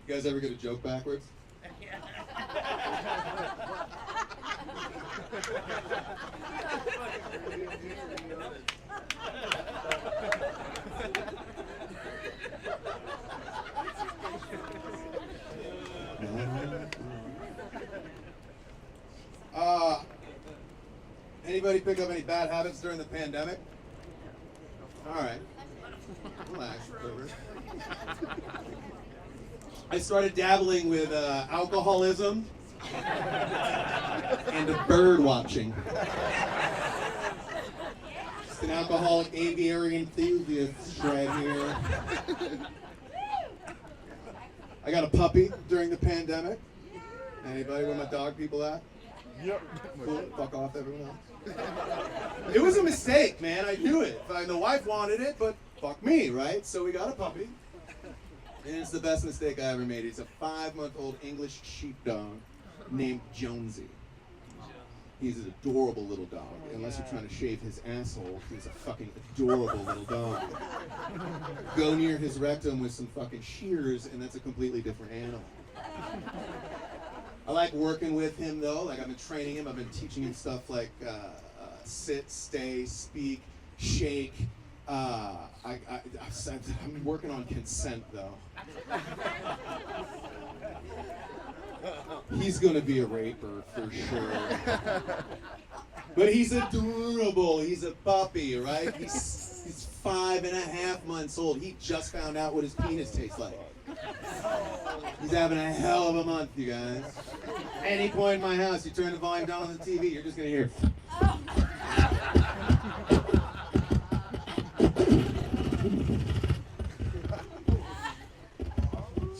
You guys ever get a joke backwards? Anybody pick up any bad habits during the pandemic? All right. Relax. I started dabbling with alcoholism and bird watching. Just an alcoholic aviary enthusiast right here. I got a puppy during the pandemic. Anybody where my dog people at? Yep. Cool. Fuck off, everyone else. It was a mistake, man. I knew it. The wife wanted it, but fuck me, right? So we got a puppy. And it's the best mistake I ever made. He's a 5-month-old English sheepdog named Jonesy. He's an adorable little dog. Unless you're trying to shave his asshole, he's a fucking adorable little dog. Go near his rectum with some fucking shears, and that's a completely different animal. I like working with him though. Like I've been training him. I've been teaching him stuff like sit, stay, speak. shake. I'm working on consent though. He's gonna be a raper for sure. But he's adorable. He's a puppy, right? He's 5.5 months old. He just found out what his penis tastes like. He's having a hell of a month, you guys. Any point in my house, you turn the volume down on the TV, you're just gonna hear.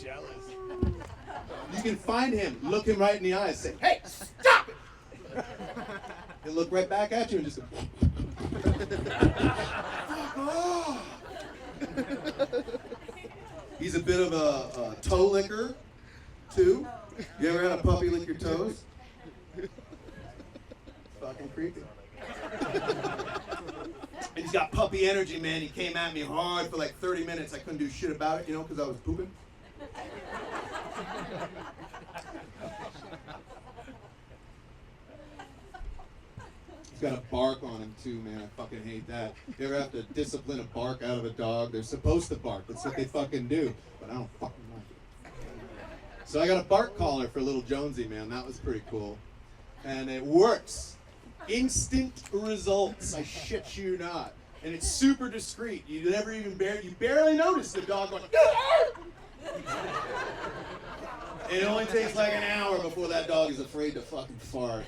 Jealous. You can find him, look him right in the eyes, say, "Hey, stop it!" He'll look right back at you and just go, "Fuck off." He's a bit of a toe licker, too. You ever had a puppy lick your toes? Fucking creepy. And he's got puppy energy, man. He came at me hard for like 30 minutes. I couldn't do shit about it, you know, because I was pooping. He's got a bark on him too, man. I fucking hate that. You ever have to discipline a bark out of a dog? They're supposed to bark. That's what they fucking do. But I don't fucking like it. So I got a bark collar for little Jonesy, man. That was pretty cool. And it works. Instant results. I shit you not. And it's super discreet. You never even you barely notice the dog going. It only takes like an hour before that dog is afraid to fucking fart.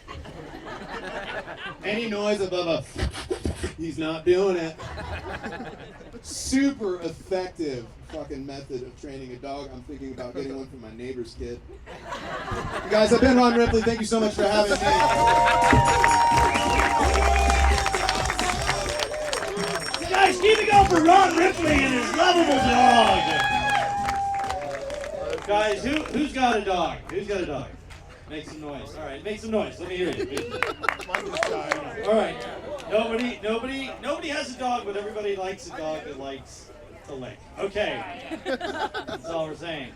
Any noise above a he's not doing it. Super effective fucking method of training a dog. I'm thinking about getting one for my neighbor's kid. You guys, I've been Ron Ripley. Thank you so much for having me. Guys, keep it going for Ron Ripley and his lovable dog. Guys, who's got a dog? Who's got a dog? Make some noise. All right, make some noise. Let me hear you. All right. Nobody has a dog, but everybody likes a dog that likes to lick. Okay. That's all we're saying.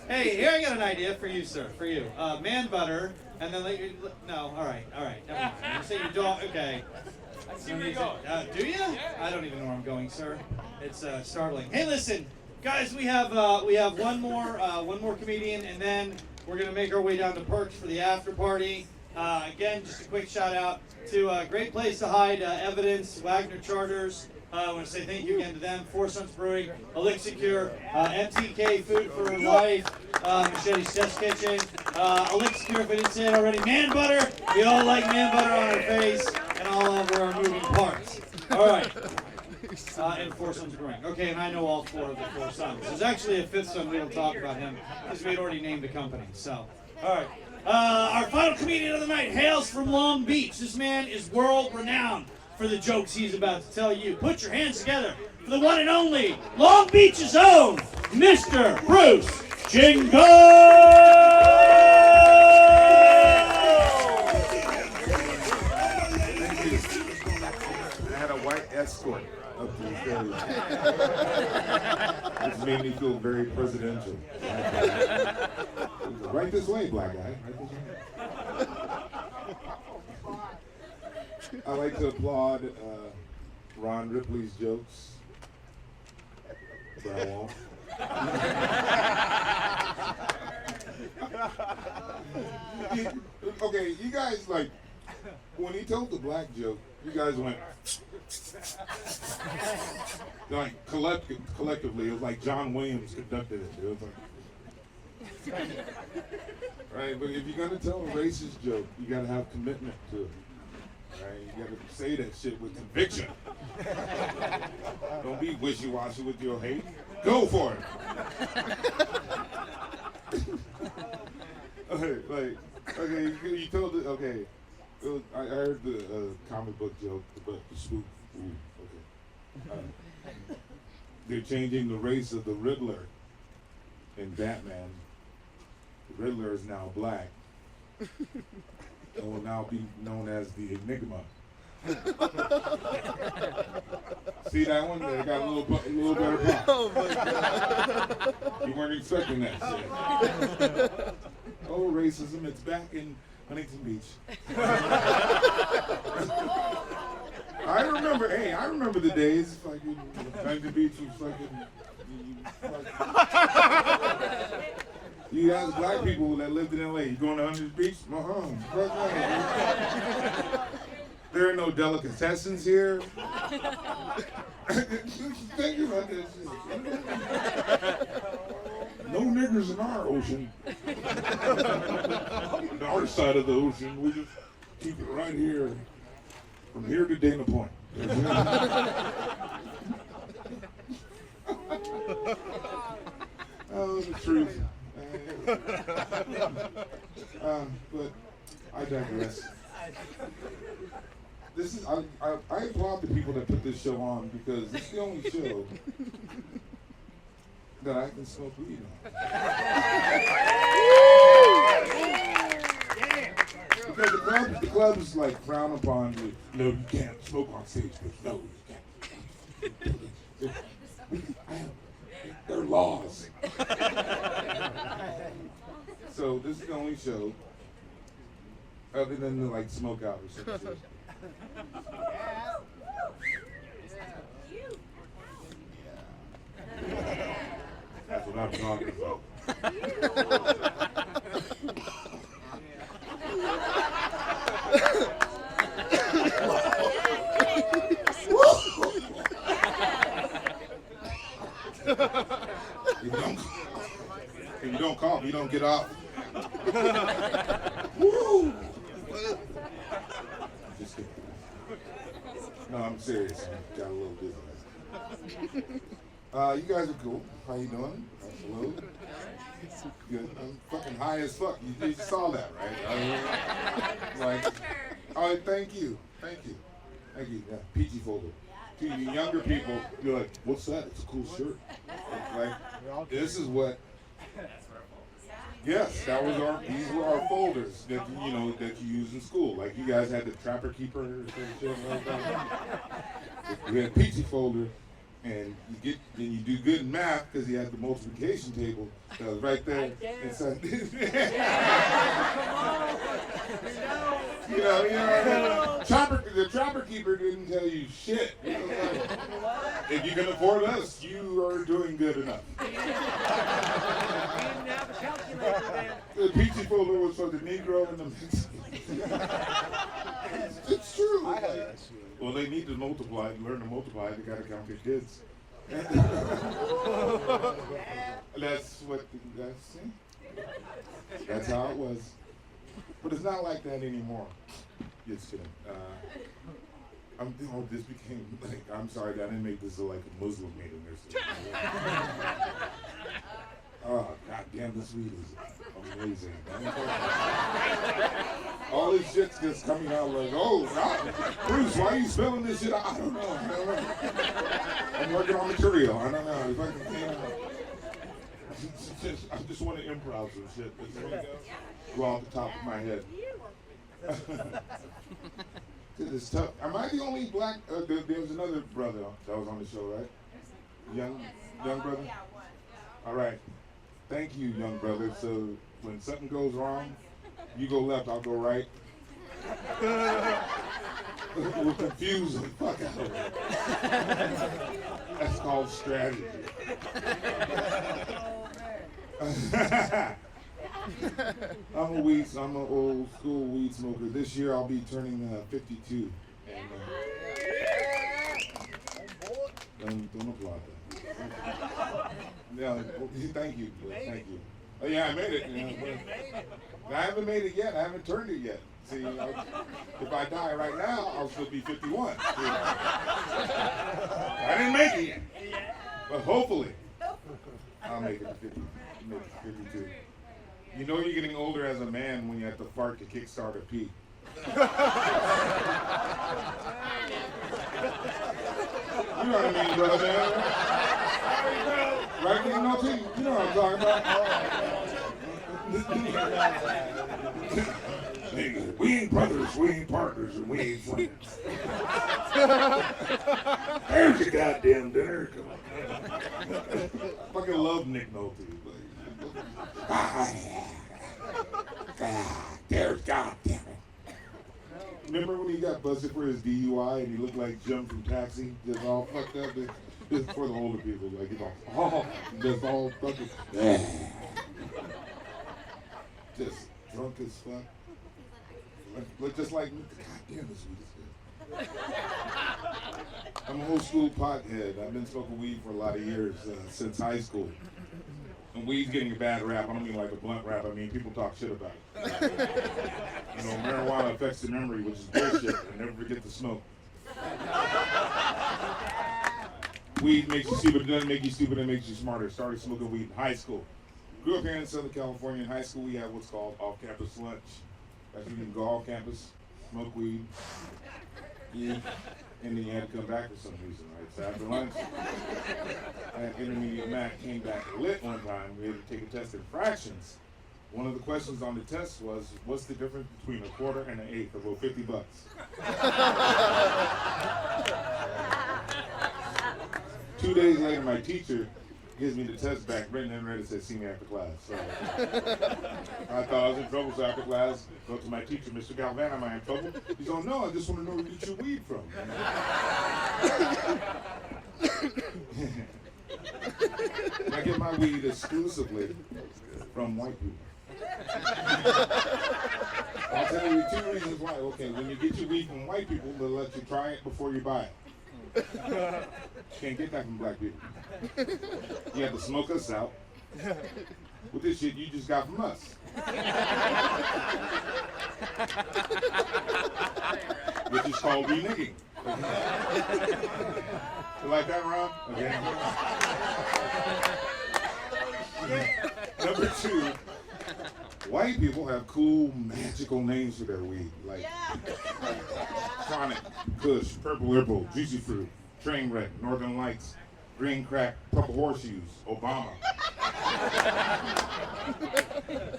Hey, here I got an idea for you, sir. For you. Man butter, and then let you. No. All right. Never mind. You say your dog. Okay. I see where you're going. Do you? I don't even know where I'm going, sir. It's startling. Hey, listen. Guys, we have one more comedian, and then we're gonna make our way down to Perks for the after party. Again, just a quick shout out to Great Place to Hide Evidence, Wagner Charters. I want to say thank you again to them, Four Sons Brewing, Elixir Cure, MTK Food for Life, Machete's Test Kitchen, Elixir Cure, if I didn't say it already, Man Butter. We all like man butter on our face and all over our moving parts. All right. And Four Sons Brewing. Okay, and I know all four of the Four Sons. There's actually a fifth son. We don't talk about him because we had already named the company. So, all right. Our final comedian of the night hails from Long Beach. This man is world renowned for the jokes he's about to tell you. Put your hands together for the one and only Long Beach's own Mr. Bruce Jingles. I had a white escort up to the stage, which made me feel very presidential. Right this way, black guy. Right this way. I like to applaud Ron Ripley's jokes, but I won't. Okay, you guys, like, when he told the black joke, you guys went like collectively. It was like John Williams conducted it. It was like, right? But if you're gonna tell a racist joke, you gotta have commitment to it. Right? You gotta say that shit with conviction. Don't be wishy-washy with your hate. Go for it. Okay, you told it. Okay. I heard the comic book joke about the swoop. Ooh, okay. They're changing the race of the Riddler in Batman. The Riddler is now black and will now be known as the Enigma. See that one? They got a little better pop. Oh my God. You weren't expecting that shit. Oh, racism, it's back in Huntington Beach. I remember the days fucking Huntington Beach was fucking. You ask black people that lived in LA, you going to Huntington Beach? My home. There are no delicatessens here. Think about this. No niggers in our ocean. On our side of the ocean, we just keep it right here, from here to Dana Point. Oh, the truth. But I digress. This is I applaud the people that put this show on because it's the only show that I can smoke weed on. Because the clubs like frown upon you. No, you can't smoke on stage, but no, you can't. There are laws. So this is the only show, other than the like smoke out or something. That's what I'm talking about. If you don't cough, you don't get off. Woo! Just kidding. No, I'm serious. I got a little dizziness. You guys are cool. How you doing? Hello. Good. I'm fucking high as fuck. You saw that, right? Like, oh, thank you. Thank you. Yeah, PG folder. To you younger people, you're like, what's that? It's a cool shirt. Like, this is what. Yes, these were our folders that that you use in school. Like you guys had the Trapper Keeper or shit like that. We had Peachy folder, and you do good in math because you had the multiplication table that was right there inside. The Trapper Keeper didn't tell you shit. If you can afford us, you are doing good enough. The Peachy folder was for the Negro and the Mexican. It's true. Well, they need to multiply, learn to multiply. They got to count their kids. That's how it was. But it's not like that anymore. Just kidding. This became like, I'm sorry, I didn't make this like a Muslim meeting or something. Oh, goddamn, this weed is amazing. All this shit's just coming out like, oh, God, Bruce, why are you spilling this shit? I don't know. I'm working on material. I don't know. If I just want to improv some shit. Go off the top of my head. It's tough. Am I the only black? There was another brother that was on the show, right? Young brother? All right. Thank you, young brother. So when something goes wrong, you go left, I'll go right. We'll confuse the fuck out of it. That's called strategy. I'm an old school weed smoker. This year I'll be turning 52. And don't applaud that. Yeah, thank you. Thank you. Oh yeah, I made it. I haven't made it yet. I haven't turned it yet. See, if I die right now, I'll still be 51. I didn't make it yet. But hopefully, I'll make it to 50. Make it 52. You know you're getting older as a man when you have to fart to kickstart a pee. You know what I mean, brother, man? Right, you know what I'm talking about? We ain't brothers, we ain't partners, and we ain't friends. There's your goddamn dinner. Come on. Fucking love Nick Nolte. There's goddamn it. remember when he got busted for his DUI and he looked like Jim from Taxi, just all fucked up? This is for the older people, like, you know, just all fucking, just drunk as fuck. Like, just like, God damn, this weed is good. I'm an old school pothead. I've been smoking weed for a lot of years, since high school. And weed's getting a bad rap. I don't mean like a blunt rap. I mean people talk shit about it. You know, marijuana affects the memory, which is bullshit. I never forget to smoke. Weed makes you stupid. It doesn't make you stupid. It makes you smarter. Started smoking weed in high school. Grew up here in Southern California. In high school, we had what's called off-campus lunch. That's when you can go off campus, smoke weed, eat, and then you had to come back for some reason, right? So after lunch, that intermediate Mac came back lit one time. We had to take a test in fractions. One of the questions on the test was, what's the difference between a quarter and an eighth? About $50. Two days later, my teacher gives me the test back, written and ready, said, see me after class. So I thought I was in trouble, so after class, go to my teacher, Mr. Galvan, am I in trouble? He's going, no, I just want to know where you get your weed from. I get my weed exclusively from white people. I'll tell you 2 reasons why. Okay, when you get your weed from white people, they'll let you try it before you buy it. Can't get that from black people. You have to smoke us out with this shit you just got from us. Which is called reneging. You like that, Ron? Okay. Number 2, white people have cool, magical names for their weed, like Chronic, Kush, Purple Herbal, Juicy Fruit, Train Wreck, Northern Lights, Green Crack, Purple Horseshoes, Obama.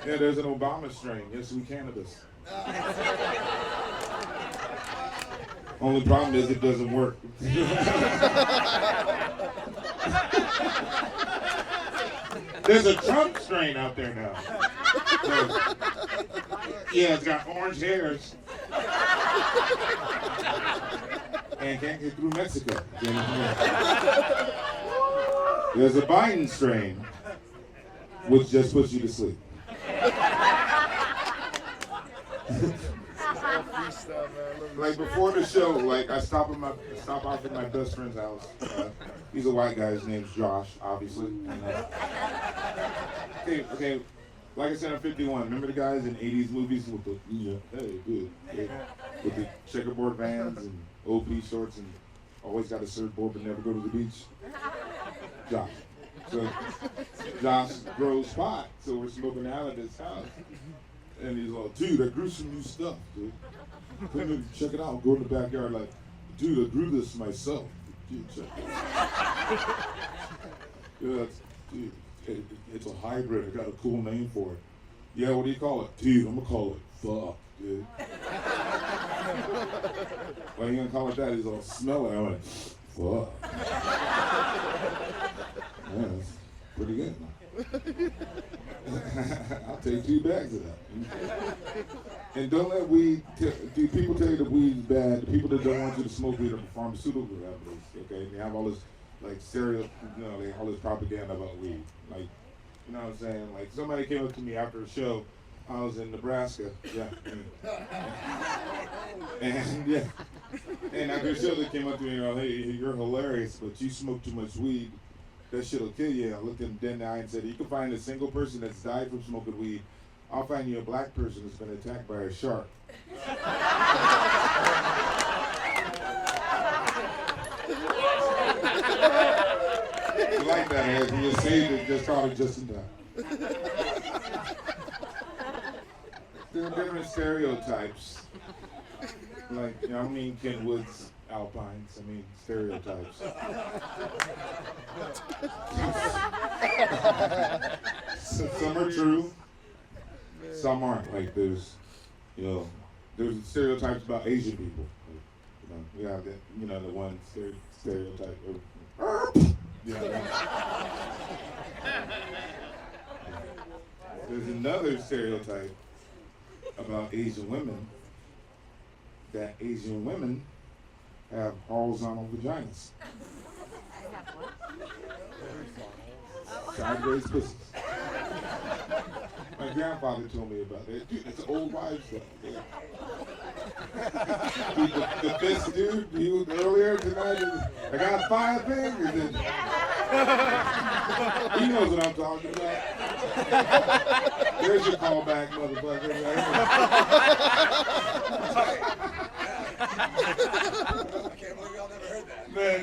Yeah, there's an Obama strain. Yes, we cannabis. Only problem is it doesn't work. There's a Trump strain out there now. Yeah, it's got orange hairs. And can't get through Mexico. There's a Biden strain, which just puts you to sleep. Like before the show, like I stop off at my best friend's house. He's a white guy. His name's Josh, obviously. And, okay. Like I said, I'm 51. Remember the guys in 80s movies with the with the checkerboard vans and OP shorts and always got a surfboard but never go to the beach? Josh. So Josh grows pot, so we're smoking out at his house. And he's like, dude, I grew some new stuff, dude. Come in, check it out. Go in the backyard like, dude, I grew this myself. Dude, check it out. Yeah, dude, it's a hybrid. I got a cool name for it. Yeah, what do you call it? Dude, I'm gonna call it fuck, dude. Why you gonna call it that? He's all smell it. I went, fuck. Yeah, that's pretty good. I'll take 2 bags of that. And don't let weed, do people tell you that weed's bad? The people that don't want you to smoke weed are the pharmaceutical companies, okay? They have all this, like, all this propaganda about weed. Like, you know what I'm saying? Like, somebody came up to me after a show. I was in Nebraska, and after the show, they came up to me and hey, you're hilarious, but you smoke too much weed. That shit'll kill you. I looked him dead in the eye and said, you can find a single person that's died from smoking weed. I'll find you a black person that's been attacked by a shark. You like that, Ed? You just saved it, just caught it just in time. There are different stereotypes. Like, you know, I mean Kenwood's Alpines, I mean stereotypes. Some are true, some aren't. Like there's stereotypes about Asian people. Like, we have that, the one stereotype. There's another stereotype about Asian women that Asian women have horizontal vaginas. Sideways pussies. My grandfather told me about that. Dude, it's old wives' stuff. Yeah. the best dude, he was earlier tonight. I got 5 fingers. And he knows what I'm talking about. There's your callback, motherfucker. I can't believe y'all never heard that.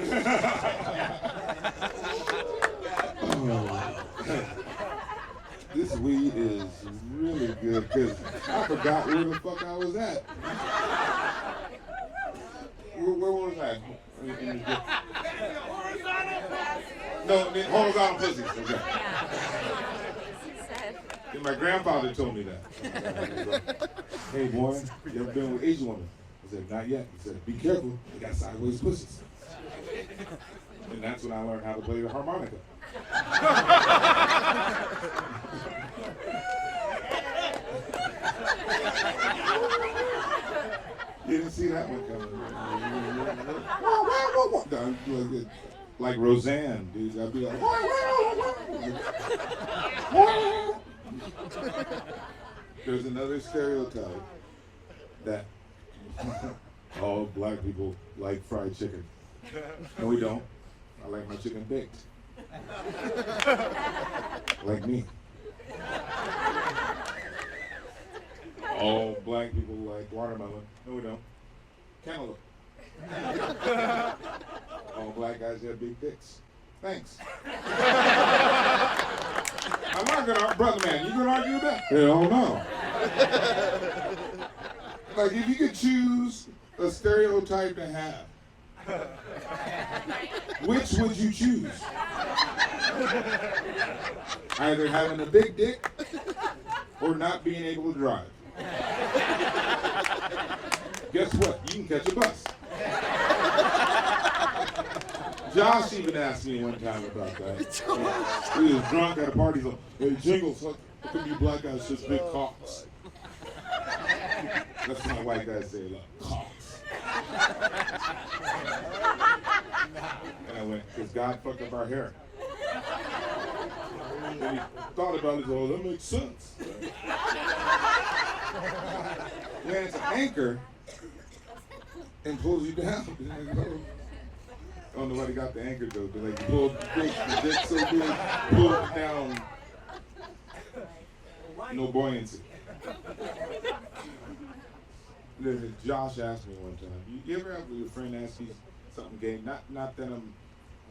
This weed is really good because I forgot where the fuck I was at. Where was I? No, horizontal pussies. Okay. And my grandfather told me that. Hey boy, you ever been with Asian women? I said, not yet. He said, be careful, they got sideways pussies. And that's when I learned how to play the harmonica. You didn't see that one coming. Like Roseanne, dude. I'd be like, there's another stereotype that all black people like fried chicken. No, we don't. I like my chicken baked. Like me. All black people like watermelon. No, we don't. Cantaloupe. All black guys have big dicks. Thanks. I'm not gonna, brother man, you gonna argue with that? Hell no. Like, if you could choose a stereotype to have, which would you choose? Either having a big dick or not being able to drive. Guess what? You can catch a bus. Josh even asked me one time about that. He was drunk at a party. He's like, hey, Jingles, how come you black guys such big cocks? That's what my white guys say, like, cocks. And I went, because God fucked up our hair. And he thought about it, oh, that makes sense. When it's an anchor and pulls you down. Oh, nobody got the anchor though. They like pull the dick so big, pull it down. No buoyancy. Josh asked me one time, you ever have your friend ask you something gay? Not that I'm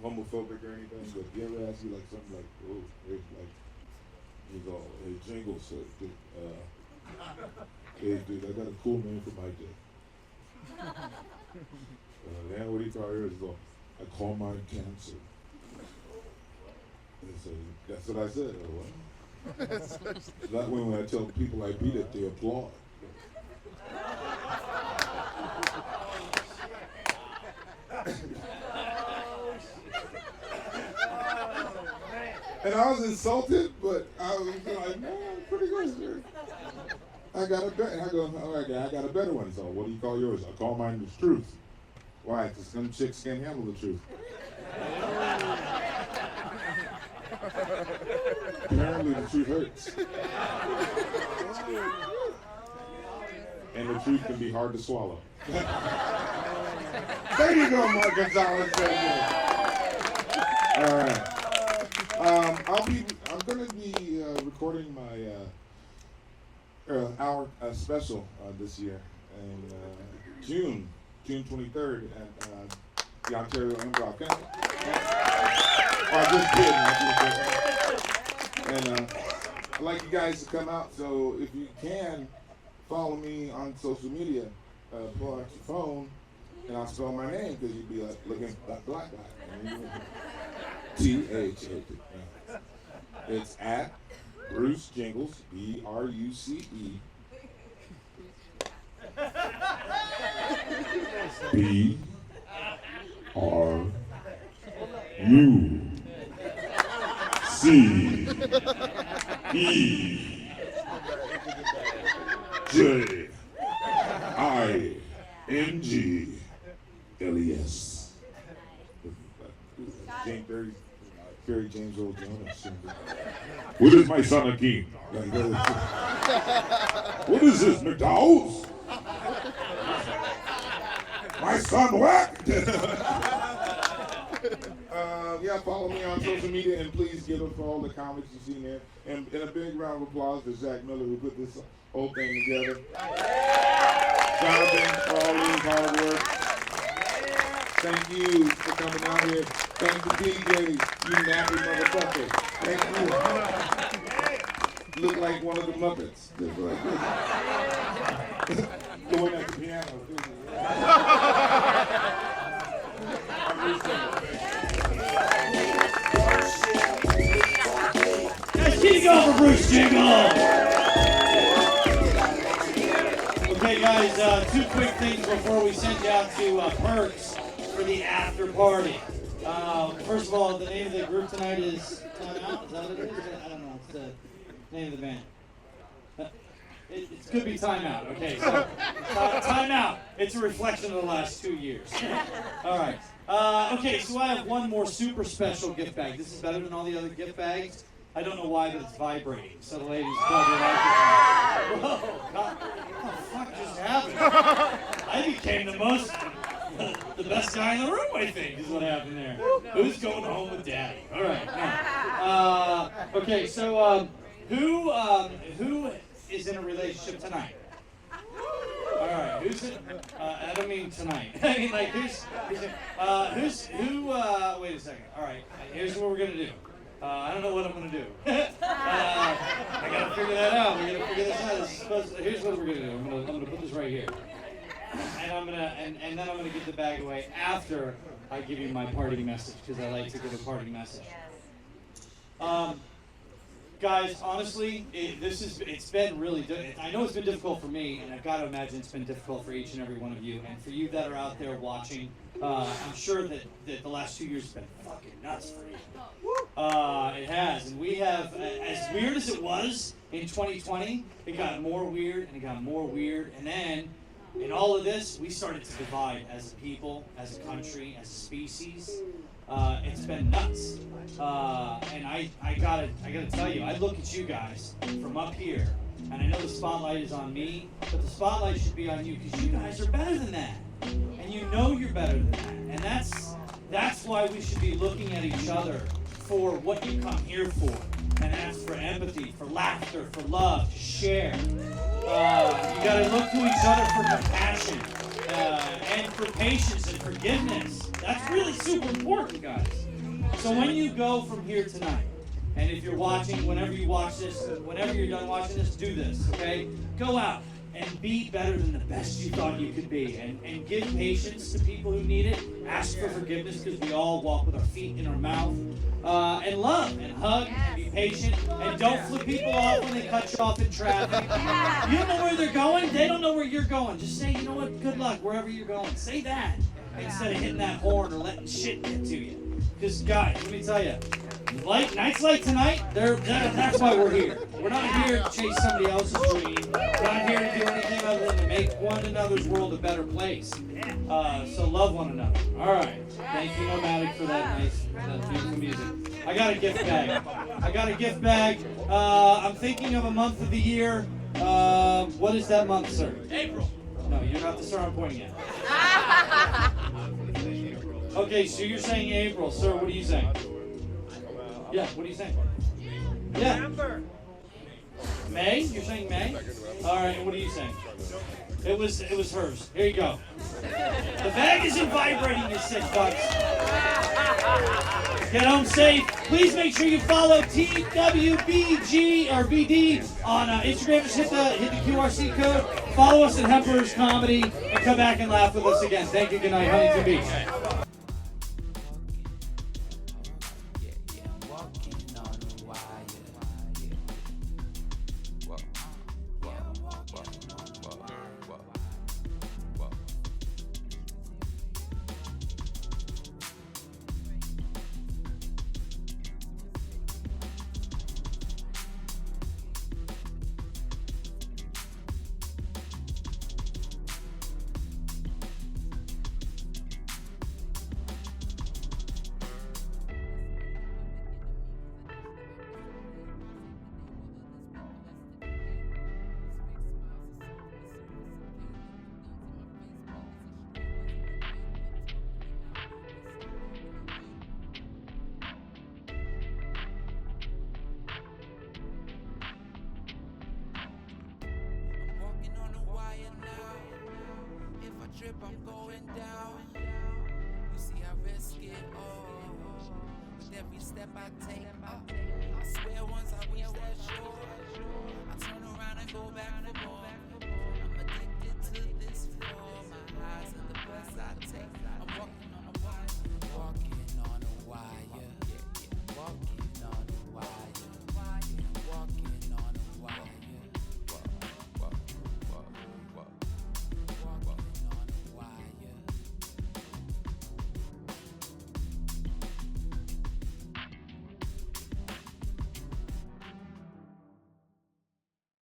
homophobic or anything, but you ever ask you like something like, oh, it's like, he's all, hey, Jingles, hey dude, I got a cool name for my dick. Then what do you call yours? He's all, I call mine cancer. And so that's what I said. Oh, what? That way when I tell people I beat it, they applaud. And I was insulted, but I was like, man, pretty good, sir. I got a better. I go, all right, I got a better one. So what do you call yours? I call mine the truth. Why? Because some chicks can't handle the truth. Apparently the truth hurts. And the truth can be hard to swallow. There you go, Mark Gonzalez. All right. I'm going to be recording my our special this year in June 23rd at the Ontario Improv. I'm just kidding. And I'd like you guys to come out. So if you can, follow me on social media. Pull out your phone, and I'll spell my name because you'd be like looking at that black guy. T-H-A-T. It's at Bruce Jingles, B-R-U-C-E. B-R-U-C-E-J-I-N-G-S. MGLES. Barry James Earl Jones. What is my son a king? What is this, McDowell's? My son what? Yeah, follow me on social media and please give it for all the comics you've seen there. And a big round of applause for Zach Miller who put this whole thing together. Jonathan for all his hard work. Thank you for coming out here. Thank the DJs, you nappy motherfucker. Thank you. Look like one of the Muppets. Going at the piano. Guys, keep it going for Bruce Jingles. Okay, guys, two quick things before we send you out to Perks for the after party. First of all, the name of the group tonight is Time Out. Is that what it is? I don't know. It's the name of the band. It could be Time Out. Okay, so Time Out. It's a reflection of the last 2 years. All right. Okay, so I have one more super special gift bag. This is better than all the other gift bags. I don't know why, but it's vibrating. So the ladies probably like it. Whoa, God, what the fuck just happened? I became the best guy in the room, I think, is what happened there. Who's going home with Daddy? All right. Okay, so who is in a relationship tonight? All right, who's in? I don't mean tonight. I mean like who's wait a second. All right, here's what we're gonna do. I don't know what I'm gonna do. I gotta figure that out. We gotta figure this out. Here's what we're gonna do. I'm gonna put this right here. And then I'm gonna give the bag away after I give you my party message because I like to give a party message. Guys, honestly, it's been really I know it's been difficult for me, and I've got to imagine it's been difficult for each and every one of you. And for you that are out there watching, I'm sure that the last 2 years have been fucking nuts for you. It has, and we have, as weird as it was in 2020, it got more weird and it got more weird, and then in all of this, we started to divide as a people, as a country, as a species. It's been nuts, and I gotta tell you, I look at you guys from up here, and I know the spotlight is on me, but the spotlight should be on you because you guys are better than that, and you know you're better than that, and that's why we should be looking at each other for what you come here for, and that's for empathy, for laughter, for love, to share. You gotta look to each other for compassion, and for patience and forgiveness. That's really super important, guys. So when you go from here tonight, and if you're watching, whenever you watch this, whenever you're done watching this, do this, okay? Go out and be better than the best you thought you could be, and give patience to people who need it. Ask for forgiveness because we all walk with our feet in our mouth, and love and hug and be patient, and don't flip people off when they cut you off in traffic. You don't know where they're going, they don't know where you're going. Just say, you know what, good luck wherever you're going. Say that instead of hitting that horn or letting shit get to you. Because guys, let me tell you, nights like tonight, that's why we're here. We're not here to chase somebody else's dream. We're not here to do anything other than to make one another's world a better place. So love one another. All right. Thank you, Nomadic, for that beautiful music. I got a gift bag. I'm thinking of a month of the year. What is that month, sir? April. No, you don't have to start pointing at. Okay, so you're saying April. Sir, what are you saying? Yeah, what are you saying? Yeah. November. May? You're saying May? All right, and what are you saying? It was hers. Here you go. The bag isn't vibrating, you sick bucks. Get home safe. Please make sure you follow TWBG or BD on Instagram. Just hit the QRC code. Follow us at Hemperoers Comedy and come back and laugh with us again. Thank you. Good night, Huntington Beach. trip, I'm going down. You see, I risk it all. With every step I take, I swear once I reach that shore, I turn around and go back for